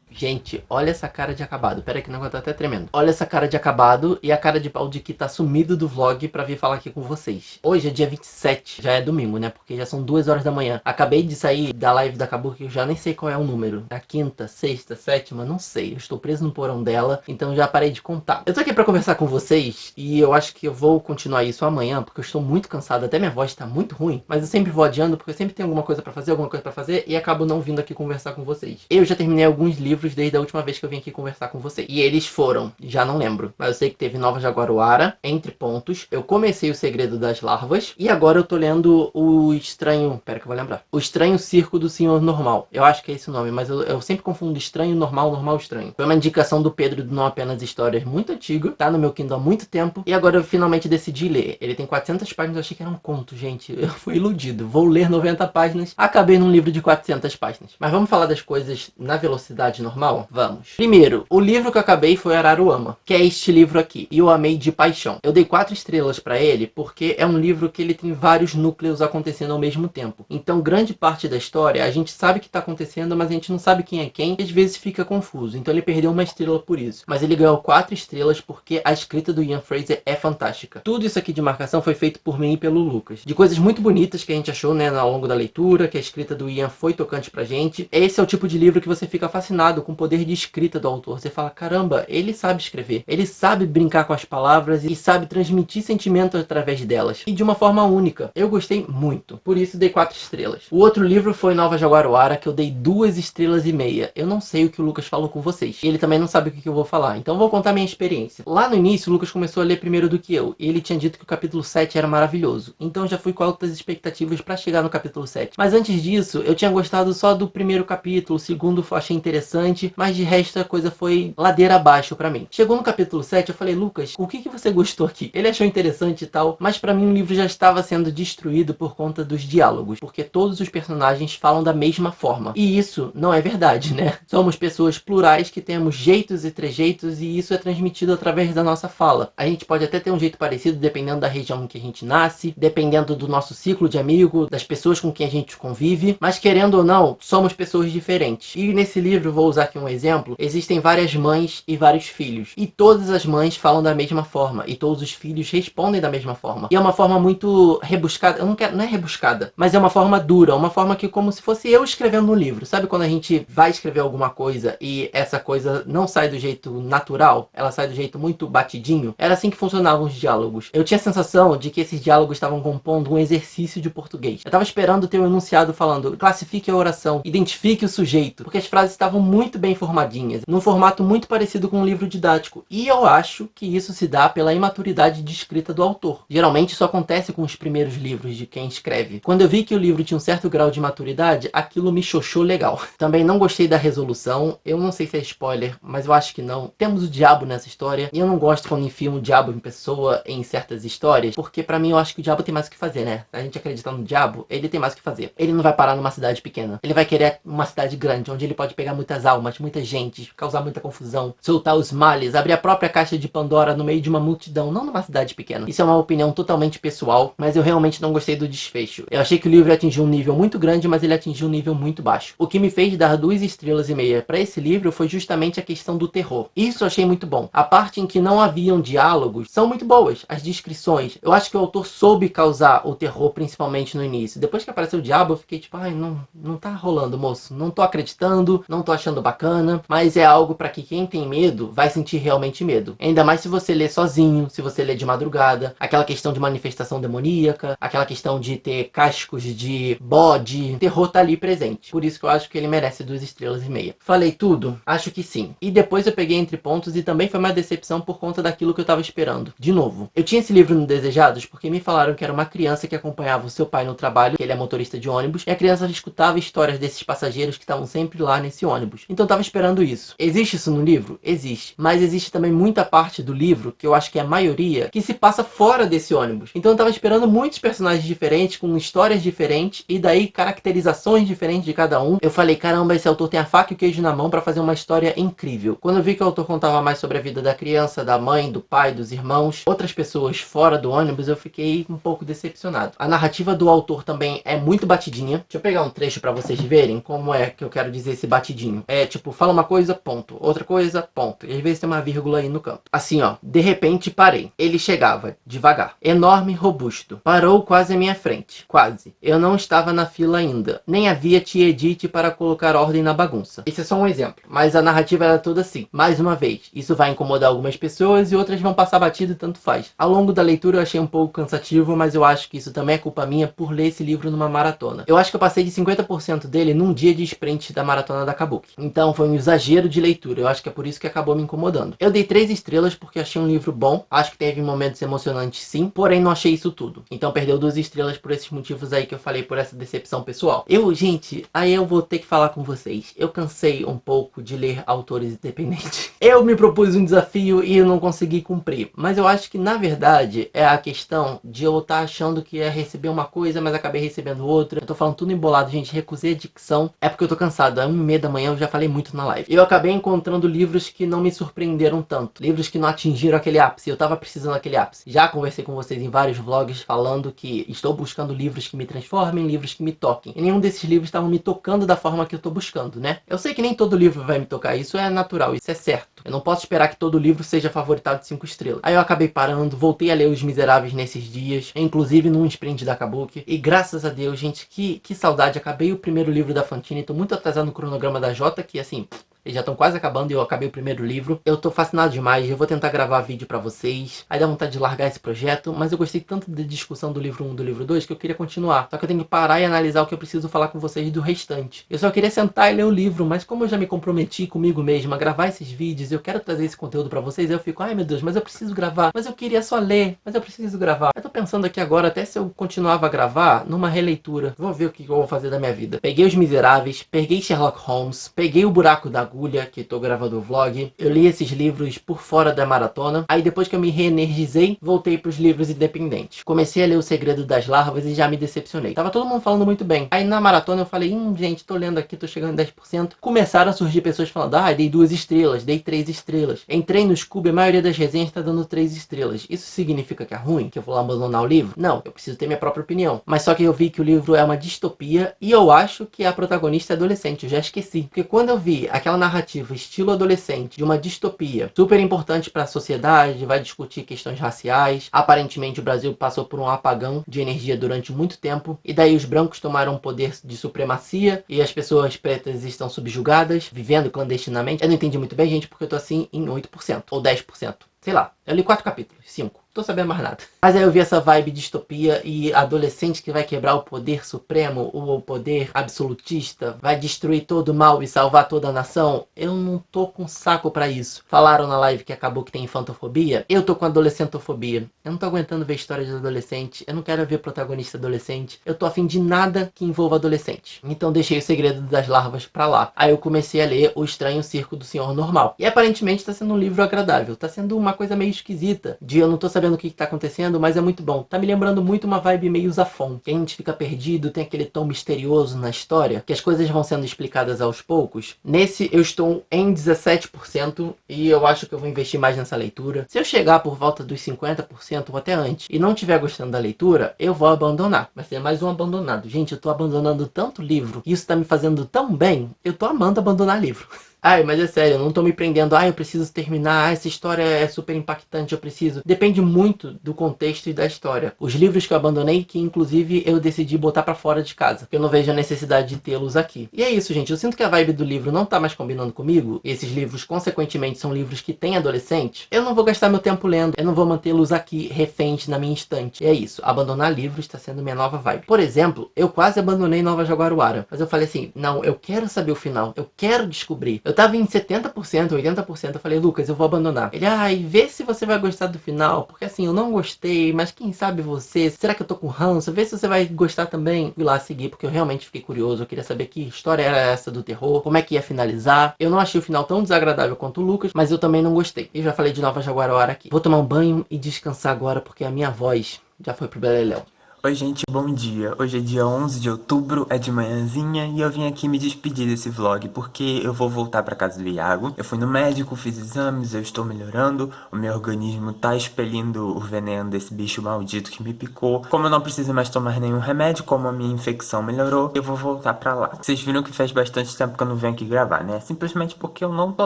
Gente, olha essa cara de acabado. Pera aí que o negócio tá até tremendo. Olha essa cara de acabado e a cara de pau de que tá sumido do vlog pra vir falar aqui com vocês. Hoje é dia 27, já é domingo, né? Porque já são 2 horas da manhã. Acabei de sair da live da Kabuki, eu já nem sei qual é o número. Da quinta, sexta, sétima, não sei. Eu estou preso no porão dela, então já parei de contar. Eu tô aqui pra conversar com vocês e eu acho que eu vou continuar isso amanhã, porque eu estou muito cansado. Até minha voz tá muito ruim, mas eu sempre vou adiando, porque eu sempre tenho alguma coisa pra fazer e acabo não vindo aqui conversar com vocês. Eu já terminei alguns livros desde a última vez que eu vim aqui conversar com vocês. E eles foram, já não lembro, mas eu sei que teve Nova Jaguaruara, Entre Pontos, eu comecei O Segredo das Larvas, e agora eu tô lendo o Estranho... Pera que eu vou lembrar. O Estranho Circo do Senhor Normal. Eu acho que é esse o nome, mas eu sempre confundo Estranho, Normal, Normal, Estranho. Foi uma indicação do Pedro do Não Apenas Histórias, muito antigo, tá no meu Kindle há muito tempo, e agora eu finalmente decidi ler. Ele tem 400 páginas, eu achei que era um conto, gente. Eu fui iludido. Vou ler 90 páginas, acabei num livro de 400 páginas. Mas vamos falar das coisas na velocidade normal? Vamos. Primeiro, o livro que eu acabei foi Araruama, que é este livro aqui, e eu amei de paixão. Eu dei 4 estrelas pra ele porque é um livro que ele tem vários núcleos acontecendo ao mesmo tempo. Então, grande parte da história, a gente sabe que tá acontecendo, mas a gente não sabe quem é quem, e às vezes fica confuso. Então ele perdeu 1 estrela por isso. Mas ele ganhou 4 estrelas porque a escrita do Ian Fraser é fantástica. Tudo isso aqui de marcação foi feito por mim e pelo Lucas. De coisas muito bonitas que a gente achou, né, ao longo da leitura, que a escrita do Ian foi tocante pra gente. Esse é o tipo de livro que você fica fascinado com o poder de escrita do autor. Você fala, caramba, ele sabe escrever, ele sabe brincar com as palavras e sabe transmitir sentimentos através delas, e de uma forma única. Eu gostei muito, por isso dei 4 estrelas. O outro livro foi Nova Jaguaruara, que eu dei 2 estrelas e meia. Eu não sei o que o Lucas falou com vocês, e ele também não sabe o que eu vou falar, então eu vou contar minha experiência. Lá no início, o Lucas começou a ler primeiro do que eu, e ele tinha dito que o capítulo 7 era maravilhoso, então eu já fui com altas expectativas para chegar no capítulo 7. Mas antes disso, eu tinha gostado só do primeiro capítulo, o segundo eu achei interessante, mas de resto a coisa foi ladeira abaixo pra mim. Chegou no capítulo 7, eu falei, Lucas, o que você gostou aqui? Ele achou interessante e tal, mas pra mim o livro já estava sendo destruído por conta dos diálogos, porque todos os personagens falam da mesma forma. E isso não é verdade, né? Somos pessoas plurais que temos jeitos e trejeitos, e isso é transmitido através da nossa fala. A gente pode até ter um jeito parecido dependendo da região em que a gente nasce, dependendo do nosso ciclo de amigo, das pessoas com quem a gente convive, mas querendo ou não, somos pessoas diferentes. E nesse livro, vou usar aqui um exemplo, existem várias mães e vários filhos, e todas as mães falam da mesma forma, e todos os filhos respondem da mesma forma. E é uma forma muito rebuscada, não é rebuscada, mas é uma forma dura, uma forma que como se fosse eu escrevendo um livro. Sabe quando a gente vai escrever alguma coisa e essa coisa não sai do jeito natural, ela sai do jeito muito batidinho? Era assim que funcionavam os diálogos. Eu tinha a sensação de que esses diálogos estavam compondo um exercício de português. Eu tava esperando ter um enunciado falando, classifique a oração, identifique o sujeito, porque as frases estavam muito bem formadinhas, num formato muito parecido com um livro didático. E eu acho que isso se dá pela imaturidade de escrita do autor. Geralmente isso acontece com os primeiros livros de quem escreve. Quando eu vi que o livro tinha um certo grau de maturidade, aquilo me xoxou legal. Também não gostei da resolução. Eu não sei se é spoiler, mas eu acho que não. Temos o diabo nessa história, e eu não gosto quando enfiam o diabo em pessoa em certas histórias, porque pra mim eu acho que o diabo tem mais o que fazer, né? A gente acredita no diabo, ele tem mais o que fazer. Ele não vai parar numa cidade pequena. Ele vai querer uma cidade grande, onde ele pode pegar muitas almas almas, muita gente, causar muita confusão, soltar os males, abrir a própria caixa de Pandora no meio de uma multidão, não numa cidade pequena. Isso é uma opinião totalmente pessoal, mas eu realmente não gostei do desfecho. Eu achei que o livro atingiu um nível muito grande, mas ele atingiu um nível muito baixo. O que me fez dar 2,5 estrelas para esse livro foi justamente a questão do terror. Isso eu achei muito bom. A parte em que não haviam diálogos são muito boas. As descrições. Eu acho que o autor soube causar o terror, principalmente no início. Depois que apareceu o diabo, eu fiquei tipo, ai, não tá rolando, moço. Não tô acreditando, não tô achando bacana, mas é algo para que quem tem medo vai sentir realmente medo. Ainda mais se você lê sozinho, se você lê de madrugada, aquela questão de manifestação demoníaca, aquela questão de ter cascos de bode, o terror tá ali presente. Por isso que eu acho que ele merece 2,5 estrelas. Falei tudo? Acho que sim. E depois eu peguei entre pontos e também foi uma decepção por conta daquilo que eu tava esperando. De novo, eu tinha esse livro no Desejados porque me falaram que era uma criança que acompanhava o seu pai no trabalho, que ele é motorista de ônibus, e a criança escutava histórias desses passageiros que estavam sempre lá nesse ônibus. Então eu tava esperando isso. Existe isso no livro? Existe. Mas existe também muita parte do livro, que eu acho que é a maioria, que se passa fora desse ônibus. Então eu tava esperando muitos personagens diferentes, com histórias diferentes, e daí caracterizações diferentes de cada um. Eu falei, caramba, esse autor tem a faca e o queijo na mão para fazer uma história incrível. Quando eu vi que o autor contava mais sobre a vida da criança, da mãe, do pai, dos irmãos, outras pessoas fora do ônibus, eu fiquei um pouco decepcionado. A narrativa do autor também é muito batidinha. Deixa eu pegar um trecho para vocês verem como é que eu quero dizer esse batidinho. É tipo, fala uma coisa, ponto. Outra coisa, ponto. E às vezes tem uma vírgula aí no canto. Assim, ó. De repente parei. Ele chegava, devagar. Enorme, robusto. Parou quase à minha frente. Quase. Eu não estava na fila ainda. Nem havia tia Edith para colocar ordem na bagunça. Esse é só um exemplo. Mas a narrativa era toda assim. Mais uma vez, isso vai incomodar algumas pessoas e outras vão passar batido e tanto faz. Ao longo da leitura eu achei um pouco cansativo, mas eu acho que isso também é culpa minha por ler esse livro numa maratona. Eu acho que eu passei de 50% dele num dia de sprint da maratona da Kabuki. Então foi um exagero de leitura. Eu acho que é por isso que acabou me incomodando. Eu dei 3 estrelas porque achei um livro bom. Acho que teve momentos emocionantes sim, porém não achei isso tudo. Então perdeu 2 estrelas por esses motivos aí que eu falei, por essa decepção pessoal. Gente, aí eu vou ter que falar com vocês. Eu cansei um pouco de ler autores independentes. Eu me propus um desafio e eu não consegui cumprir. Mas eu acho que na verdade é a questão de eu estar achando que ia receber uma coisa, mas acabei recebendo outra. Eu tô falando tudo embolado, gente. Recusei a dicção. É porque eu tô cansado. É 1h30 da manhã, eu já falei muito na live. Eu acabei encontrando livros que não me surpreenderam tanto. Livros que não atingiram aquele ápice. Eu tava precisando daquele ápice. Já conversei com vocês em vários vlogs falando que estou buscando livros que me transformem, livros que me toquem. E nenhum desses livros estavam me tocando da forma que eu tô buscando, né? Eu sei que nem todo livro vai me tocar. Isso é natural, isso é certo. Eu não posso esperar que todo livro seja favoritado de 5 estrelas. Aí eu acabei parando, voltei a ler Os Miseráveis nesses dias, inclusive num sprint da Kabuki. E graças a Deus, gente, que saudade. Acabei o primeiro livro da Fantine, tô muito atrasado no cronograma da Jota, que assim... Eles já estão quase acabando e eu acabei o primeiro livro. Eu tô fascinado demais, eu vou tentar gravar vídeo pra vocês. Aí dá vontade de largar esse projeto, mas eu gostei tanto da discussão do livro 1 e do livro 2 que eu queria continuar. Só que eu tenho que parar e analisar o que eu preciso falar com vocês do restante. Eu só queria sentar e ler o livro, mas como eu já me comprometi comigo mesmo a gravar esses vídeos, eu quero trazer esse conteúdo pra vocês, eu fico, ai meu Deus, mas eu preciso gravar. Mas eu queria só ler, mas eu preciso gravar. Eu tô pensando aqui agora até se eu continuava a gravar numa releitura. Vou ver o que eu vou fazer da minha vida. Peguei Os Miseráveis, peguei Sherlock Holmes, peguei O Buraco da Agulha, que tô gravando o vlog. Eu li esses livros por fora da maratona. Aí depois que eu me reenergizei, voltei pros livros independentes. Comecei a ler O Segredo das Larvas e já me decepcionei. Tava todo mundo falando muito bem. Aí na maratona eu falei, gente, tô lendo aqui, tô chegando em 10%. Começaram a surgir pessoas falando, dei 2 estrelas, dei 3 estrelas. Entrei no Scooby, a maioria das resenhas tá dando 3 estrelas. Isso significa que é ruim? Que eu vou abandonar o livro? Não, eu preciso ter minha própria opinião. Mas só que eu vi que o livro é uma distopia e eu acho que a protagonista é adolescente. Eu já esqueci. Porque quando eu vi aquela narrativa estilo adolescente de uma distopia super importante para a sociedade, vai discutir questões raciais. Aparentemente o Brasil passou por um apagão de energia durante muito tempo e daí os brancos tomaram um poder de supremacia e as pessoas pretas estão subjugadas, vivendo clandestinamente. Eu não entendi muito bem, gente, porque eu tô assim em 8% ou 10%. Sei lá, eu li 4 capítulos, 5. Tô sabendo mais nada. Mas aí eu vi essa vibe distopia e adolescente que vai quebrar o poder supremo, o poder absolutista, vai destruir todo o mal e salvar toda a nação. Eu não tô com saco pra isso. Falaram na live que acabou que tem infantofobia. Eu tô com adolescentofobia. Eu não tô aguentando ver histórias de adolescente. Eu não quero ver protagonista adolescente. Eu tô afim de nada que envolva adolescente. Então deixei O Segredo das Larvas pra lá. Aí eu comecei a ler O Estranho Circo do Senhor Normal. E aparentemente tá sendo um livro agradável. Tá sendo uma coisa meio esquisita, de eu não tô sabendo o que tá acontecendo, mas é muito bom. Tá me lembrando muito uma vibe meio Zafon, que a gente fica perdido, tem aquele tom misterioso na história, que as coisas vão sendo explicadas aos poucos. Nesse eu estou em 17% e eu acho que eu vou investir mais nessa leitura. Se eu chegar por volta dos 50% ou até antes e não estiver gostando da leitura, eu vou abandonar. Vai ser mais um abandonado. Gente, eu tô abandonando tanto livro, e isso tá me fazendo tão bem, eu tô amando abandonar livro. Ai, mas é sério, eu não tô me prendendo. Eu preciso terminar. Essa história é super impactante, eu preciso. Depende muito do contexto e da história. Os livros que eu abandonei, que inclusive eu decidi botar pra fora de casa, porque eu não vejo a necessidade de tê-los aqui. E é isso, gente. Eu sinto que a vibe do livro não tá mais combinando comigo. E esses livros, consequentemente, são livros que têm adolescente. Eu não vou gastar meu tempo lendo. Eu não vou mantê-los aqui, reféns na minha estante. E é isso. Abandonar livros tá sendo minha nova vibe. Por exemplo, eu quase abandonei Nova Jaguaruara. Mas eu falei assim, não, eu quero saber o final. Eu quero descobrir. Eu tava em 70%, 80%, eu falei, Lucas, eu vou abandonar. Ele, vê se você vai gostar do final, porque assim, eu não gostei, mas quem sabe você, será que eu tô com ranço? Vê se você vai gostar também. Fui lá seguir, porque eu realmente fiquei curioso, eu queria saber que história era essa do terror, como é que ia finalizar. Eu não achei o final tão desagradável quanto o Lucas, mas eu também não gostei. E já falei de Nova Jaguaruara aqui. Vou tomar um banho e descansar agora, porque a minha voz já foi pro beleléu. Oi gente, bom dia. Hoje é dia 11 de outubro, é de manhãzinha e eu vim aqui me despedir desse vlog porque eu vou voltar pra casa do Iago. Eu fui no médico, fiz exames, eu estou melhorando, o meu organismo tá expelindo o veneno desse bicho maldito que me picou. Como eu não preciso mais tomar nenhum remédio, como a minha infecção melhorou, eu vou voltar pra lá. Vocês viram que faz bastante tempo que eu não venho aqui gravar, né? Simplesmente porque eu não tô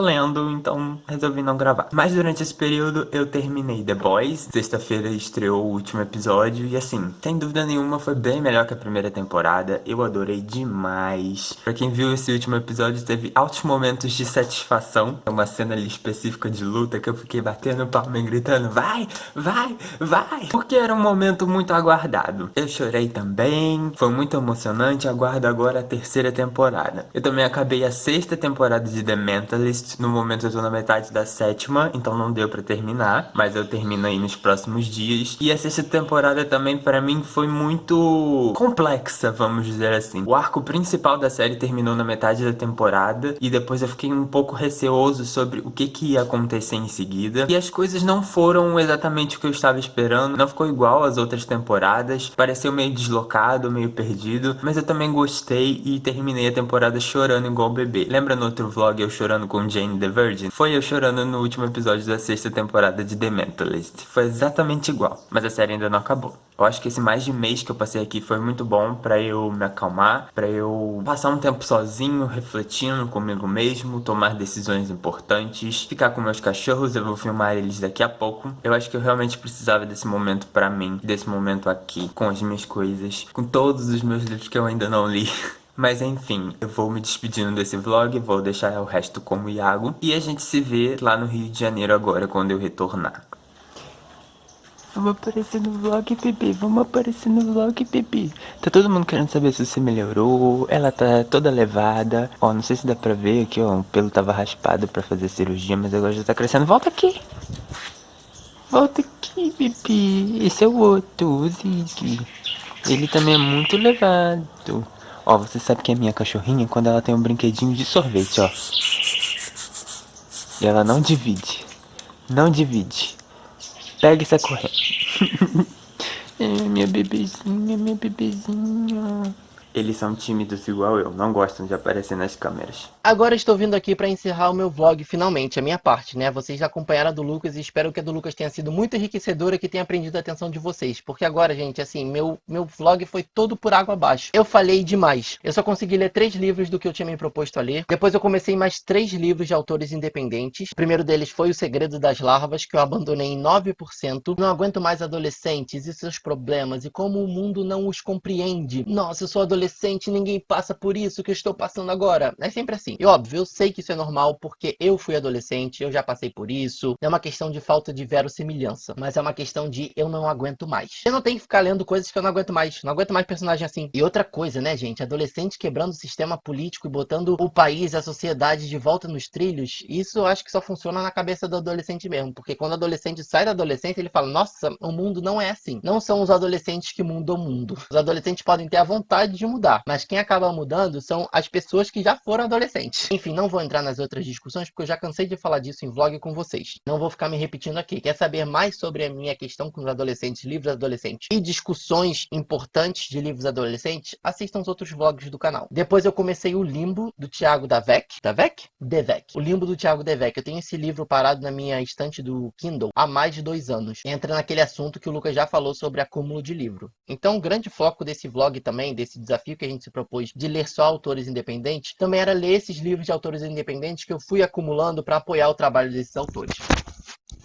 lendo, então resolvi não gravar. Mas durante esse período eu terminei The Boys, sexta-feira estreou o último episódio e assim, sem dúvida nenhuma foi bem melhor que a primeira temporada, eu adorei demais. Pra quem viu esse último episódio, teve altos momentos de satisfação. É uma cena ali específica de luta que eu fiquei batendo palma e gritando, vai, vai, vai, porque era um momento muito aguardado. Eu chorei também, foi muito emocionante, aguardo agora a terceira temporada. Eu também acabei a sexta temporada de The Mentalist, no momento eu tô na metade da sétima, então não deu pra terminar, mas eu termino aí nos próximos dias. E a sexta temporada também pra mim foi muito complexa, vamos dizer assim. O arco principal da série terminou na metade da temporada e depois eu fiquei um pouco receoso sobre o que ia acontecer em seguida. E as coisas não foram exatamente o que eu estava esperando, não ficou igual às outras temporadas, pareceu meio deslocado, meio perdido, mas eu também gostei e terminei a temporada chorando igual bebê. Lembra no outro vlog eu chorando com Jane the Virgin? Foi eu chorando no último episódio da sexta temporada de The Mentalist. Foi exatamente igual, mas a série ainda não acabou. Eu acho que esse mais de mês que eu passei aqui foi muito bom pra eu me acalmar, pra eu passar um tempo sozinho, refletindo comigo mesmo, tomar decisões importantes, ficar com meus cachorros, eu vou filmar eles daqui a pouco. Eu acho que eu realmente precisava desse momento pra mim, desse momento aqui, com as minhas coisas, com todos os meus livros que eu ainda não li. Mas enfim, eu vou me despedindo desse vlog, vou deixar o resto como Iago, e a gente se vê lá no Rio de Janeiro agora, quando eu retornar. Vamos aparecer no vlog, bebê. Vamos aparecer no vlog, bebê. Tá todo mundo querendo saber se você melhorou. Ela tá toda levada. Ó, não sei se dá pra ver aqui, ó. O pelo tava raspado pra fazer cirurgia, mas agora já tá crescendo. Volta aqui. Volta aqui, bebê. Esse é o outro, o Zig. Ele também é muito levado. Ó, você sabe que é minha cachorrinha quando ela tem um brinquedinho de sorvete, ó. E ela não divide. Não divide. Pega e sai correndo. Minha bebezinha, minha bebezinha. Eles são tímidos igual eu, não gostam de aparecer nas câmeras. Agora estou vindo aqui para encerrar o meu vlog finalmente, a minha parte, né? Vocês já acompanharam a do Lucas e espero que a do Lucas tenha sido muito enriquecedora e que tenha prendido a atenção de vocês. Porque agora, gente, assim, meu vlog foi todo por água abaixo. Eu falei demais. Eu só consegui ler 3 livros do que eu tinha me proposto a ler. Depois eu comecei mais 3 livros de autores independentes. O primeiro deles foi O Segredo das Larvas, que eu abandonei em 9%. Não aguento mais adolescentes e seus problemas e como o mundo não os compreende. Nossa, eu sou adolescente, ninguém passa por isso que eu estou passando agora. É sempre assim. E óbvio, eu sei que isso é normal porque eu fui adolescente, eu já passei por isso. Não é uma questão de falta de verossimilhança, mas é uma questão de eu não aguento mais. Eu não tenho que ficar lendo coisas que eu não aguento mais. Não aguento mais personagem assim. E outra coisa, né, gente? Adolescente quebrando o sistema político e botando o país e a sociedade de volta nos trilhos, isso eu acho que só funciona na cabeça do adolescente mesmo. Porque quando o adolescente sai da adolescência, ele fala, nossa, o mundo não é assim. Não são os adolescentes que mudam o mundo. Os adolescentes podem ter a vontade de mudar, mas quem acaba mudando são as pessoas que já foram adolescentes. adolescente. Enfim, não vou entrar nas outras discussões porque eu já cansei de falar disso em vlog com vocês. Não vou ficar me repetindo aqui. Quer saber mais sobre a minha questão com os adolescentes, livros adolescentes e discussões importantes de livros adolescentes? Assistam os outros vlogs do canal. Depois eu comecei o Limbo, do Thiago Davec. Davec? Devec. O Limbo do Thiago Devec. Eu tenho esse livro parado na minha estante do Kindle há mais de 2 anos. Entra naquele assunto que o Lucas já falou sobre acúmulo de livro. Então o grande foco desse vlog também, desse desafio que a gente se propôs de ler só autores independentes, também era ler esses livros de autores independentes que eu fui acumulando para apoiar o trabalho desses autores.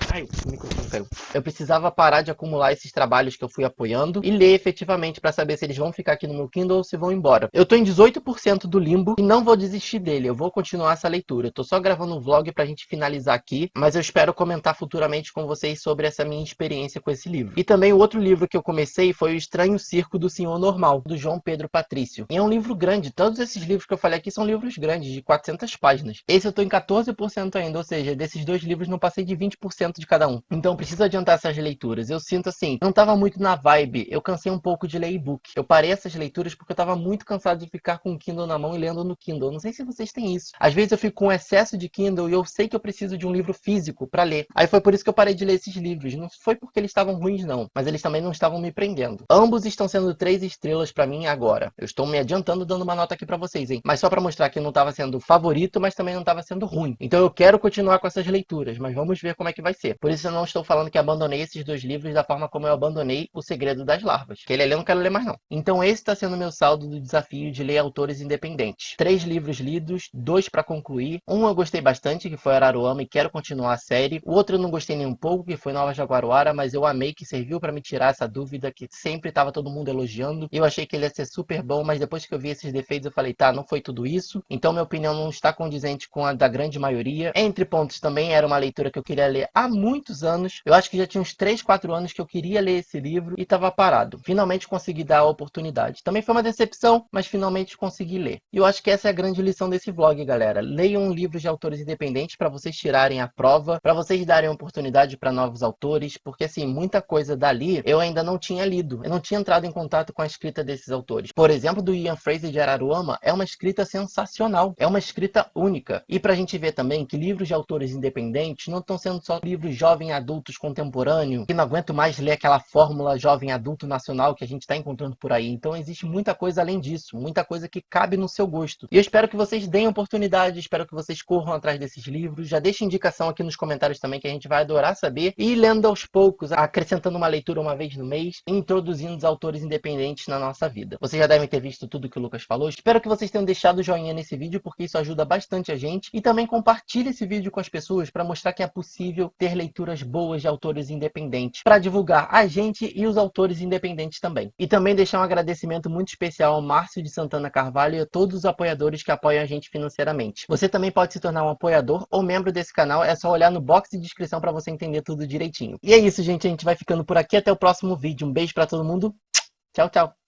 Ai, o microfone caiu. Eu precisava parar de acumular esses trabalhos que eu fui apoiando e ler efetivamente para saber se eles vão ficar aqui no meu Kindle ou se vão embora. Eu tô em 18% do Limbo e não vou desistir dele. Eu vou continuar essa leitura. Eu tô só gravando um vlog pra gente finalizar aqui, mas eu espero comentar futuramente com vocês sobre essa minha experiência com esse livro. E também o outro livro que eu comecei foi O Estranho Circo do Senhor Normal, do João Pedro Patrício. E é um livro grande. Todos esses livros que eu falei aqui são livros grandes, de 400 páginas. Esse eu tô em 14% ainda, ou seja, desses 2 livros não passei de 20% de cada um. Então preciso adiantar essas leituras. Eu sinto assim, não tava muito na vibe. Eu cansei um pouco de ler e-book. Eu parei essas leituras porque eu tava muito cansado de ficar com o Kindle na mão e lendo no Kindle. Não sei se vocês têm isso. Às vezes eu fico com excesso de Kindle e eu sei que eu preciso de um livro físico para ler. Aí foi por isso que eu parei de ler esses livros. Não foi porque eles estavam ruins não, mas eles também não estavam me prendendo. Ambos estão sendo 3 estrelas para mim agora. Eu estou me adiantando dando uma nota aqui para vocês, hein? Mas só para mostrar que não tava sendo favorito, mas também não tava sendo ruim. Então eu quero continuar com essas leituras, mas vamos ver como é que vai ser. Por isso eu não estou falando que abandonei esses 2 livros da forma como eu abandonei O Segredo das Larvas. Aquele ali eu não quero ler mais não. Então esse está sendo o meu saldo do desafio de ler autores independentes. 3 livros lidos, 2 para concluir. Um eu gostei bastante, que foi Araruama, e quero continuar a série. O outro eu não gostei nem um pouco, que foi Nova Jaguaruara, mas eu amei, que serviu para me tirar essa dúvida que sempre estava todo mundo elogiando. Eu achei que ele ia ser super bom, mas depois que eu vi esses defeitos eu falei, tá, não foi tudo isso. Então minha opinião não está condizente com a da grande maioria. Entre pontos também, era uma leitura que eu queria ler há muitos anos. Eu acho que já tinha uns 3, 4 anos que eu queria ler esse livro e estava parado. Finalmente consegui dar a oportunidade. Também foi uma decepção, mas finalmente consegui ler. E eu acho que essa é a grande lição desse vlog, galera. Leiam livros de autores independentes para vocês tirarem a prova, para vocês darem oportunidade para novos autores, porque assim, muita coisa dali eu ainda não tinha lido. Eu não tinha entrado em contato com a escrita desses autores. Por exemplo, do Ian Fraser de Araruama, é uma escrita sensacional. É uma escrita única. E pra gente ver também que livros de autores independentes não estão sendo só livros jovem adultos contemporâneo, que não aguento mais ler aquela fórmula jovem adulto nacional que a gente está encontrando por aí. Então existe muita coisa além disso, muita coisa que cabe no seu gosto. E eu espero que vocês deem oportunidade, espero que vocês corram atrás desses livros. Já deixe indicação aqui nos comentários também, que a gente vai adorar saber. E lendo aos poucos, acrescentando uma leitura uma vez no mês, e introduzindo os autores independentes na nossa vida. Vocês já devem ter visto tudo que o Lucas falou. Espero que vocês tenham deixado o joinha nesse vídeo, porque isso ajuda bastante a gente. E também compartilhe esse vídeo com as pessoas para mostrar que é possível ter leituras boas de autores independentes, para divulgar a gente e os autores independentes também. E também deixar um agradecimento muito especial ao Márcio de Santana Carvalho e a todos os apoiadores que apoiam a gente financeiramente. Você também pode se tornar um apoiador ou membro desse canal, é só olhar no box de descrição para você entender tudo direitinho. E é isso, gente, a gente vai ficando por aqui, até o próximo vídeo. Um beijo para todo mundo, tchau, tchau!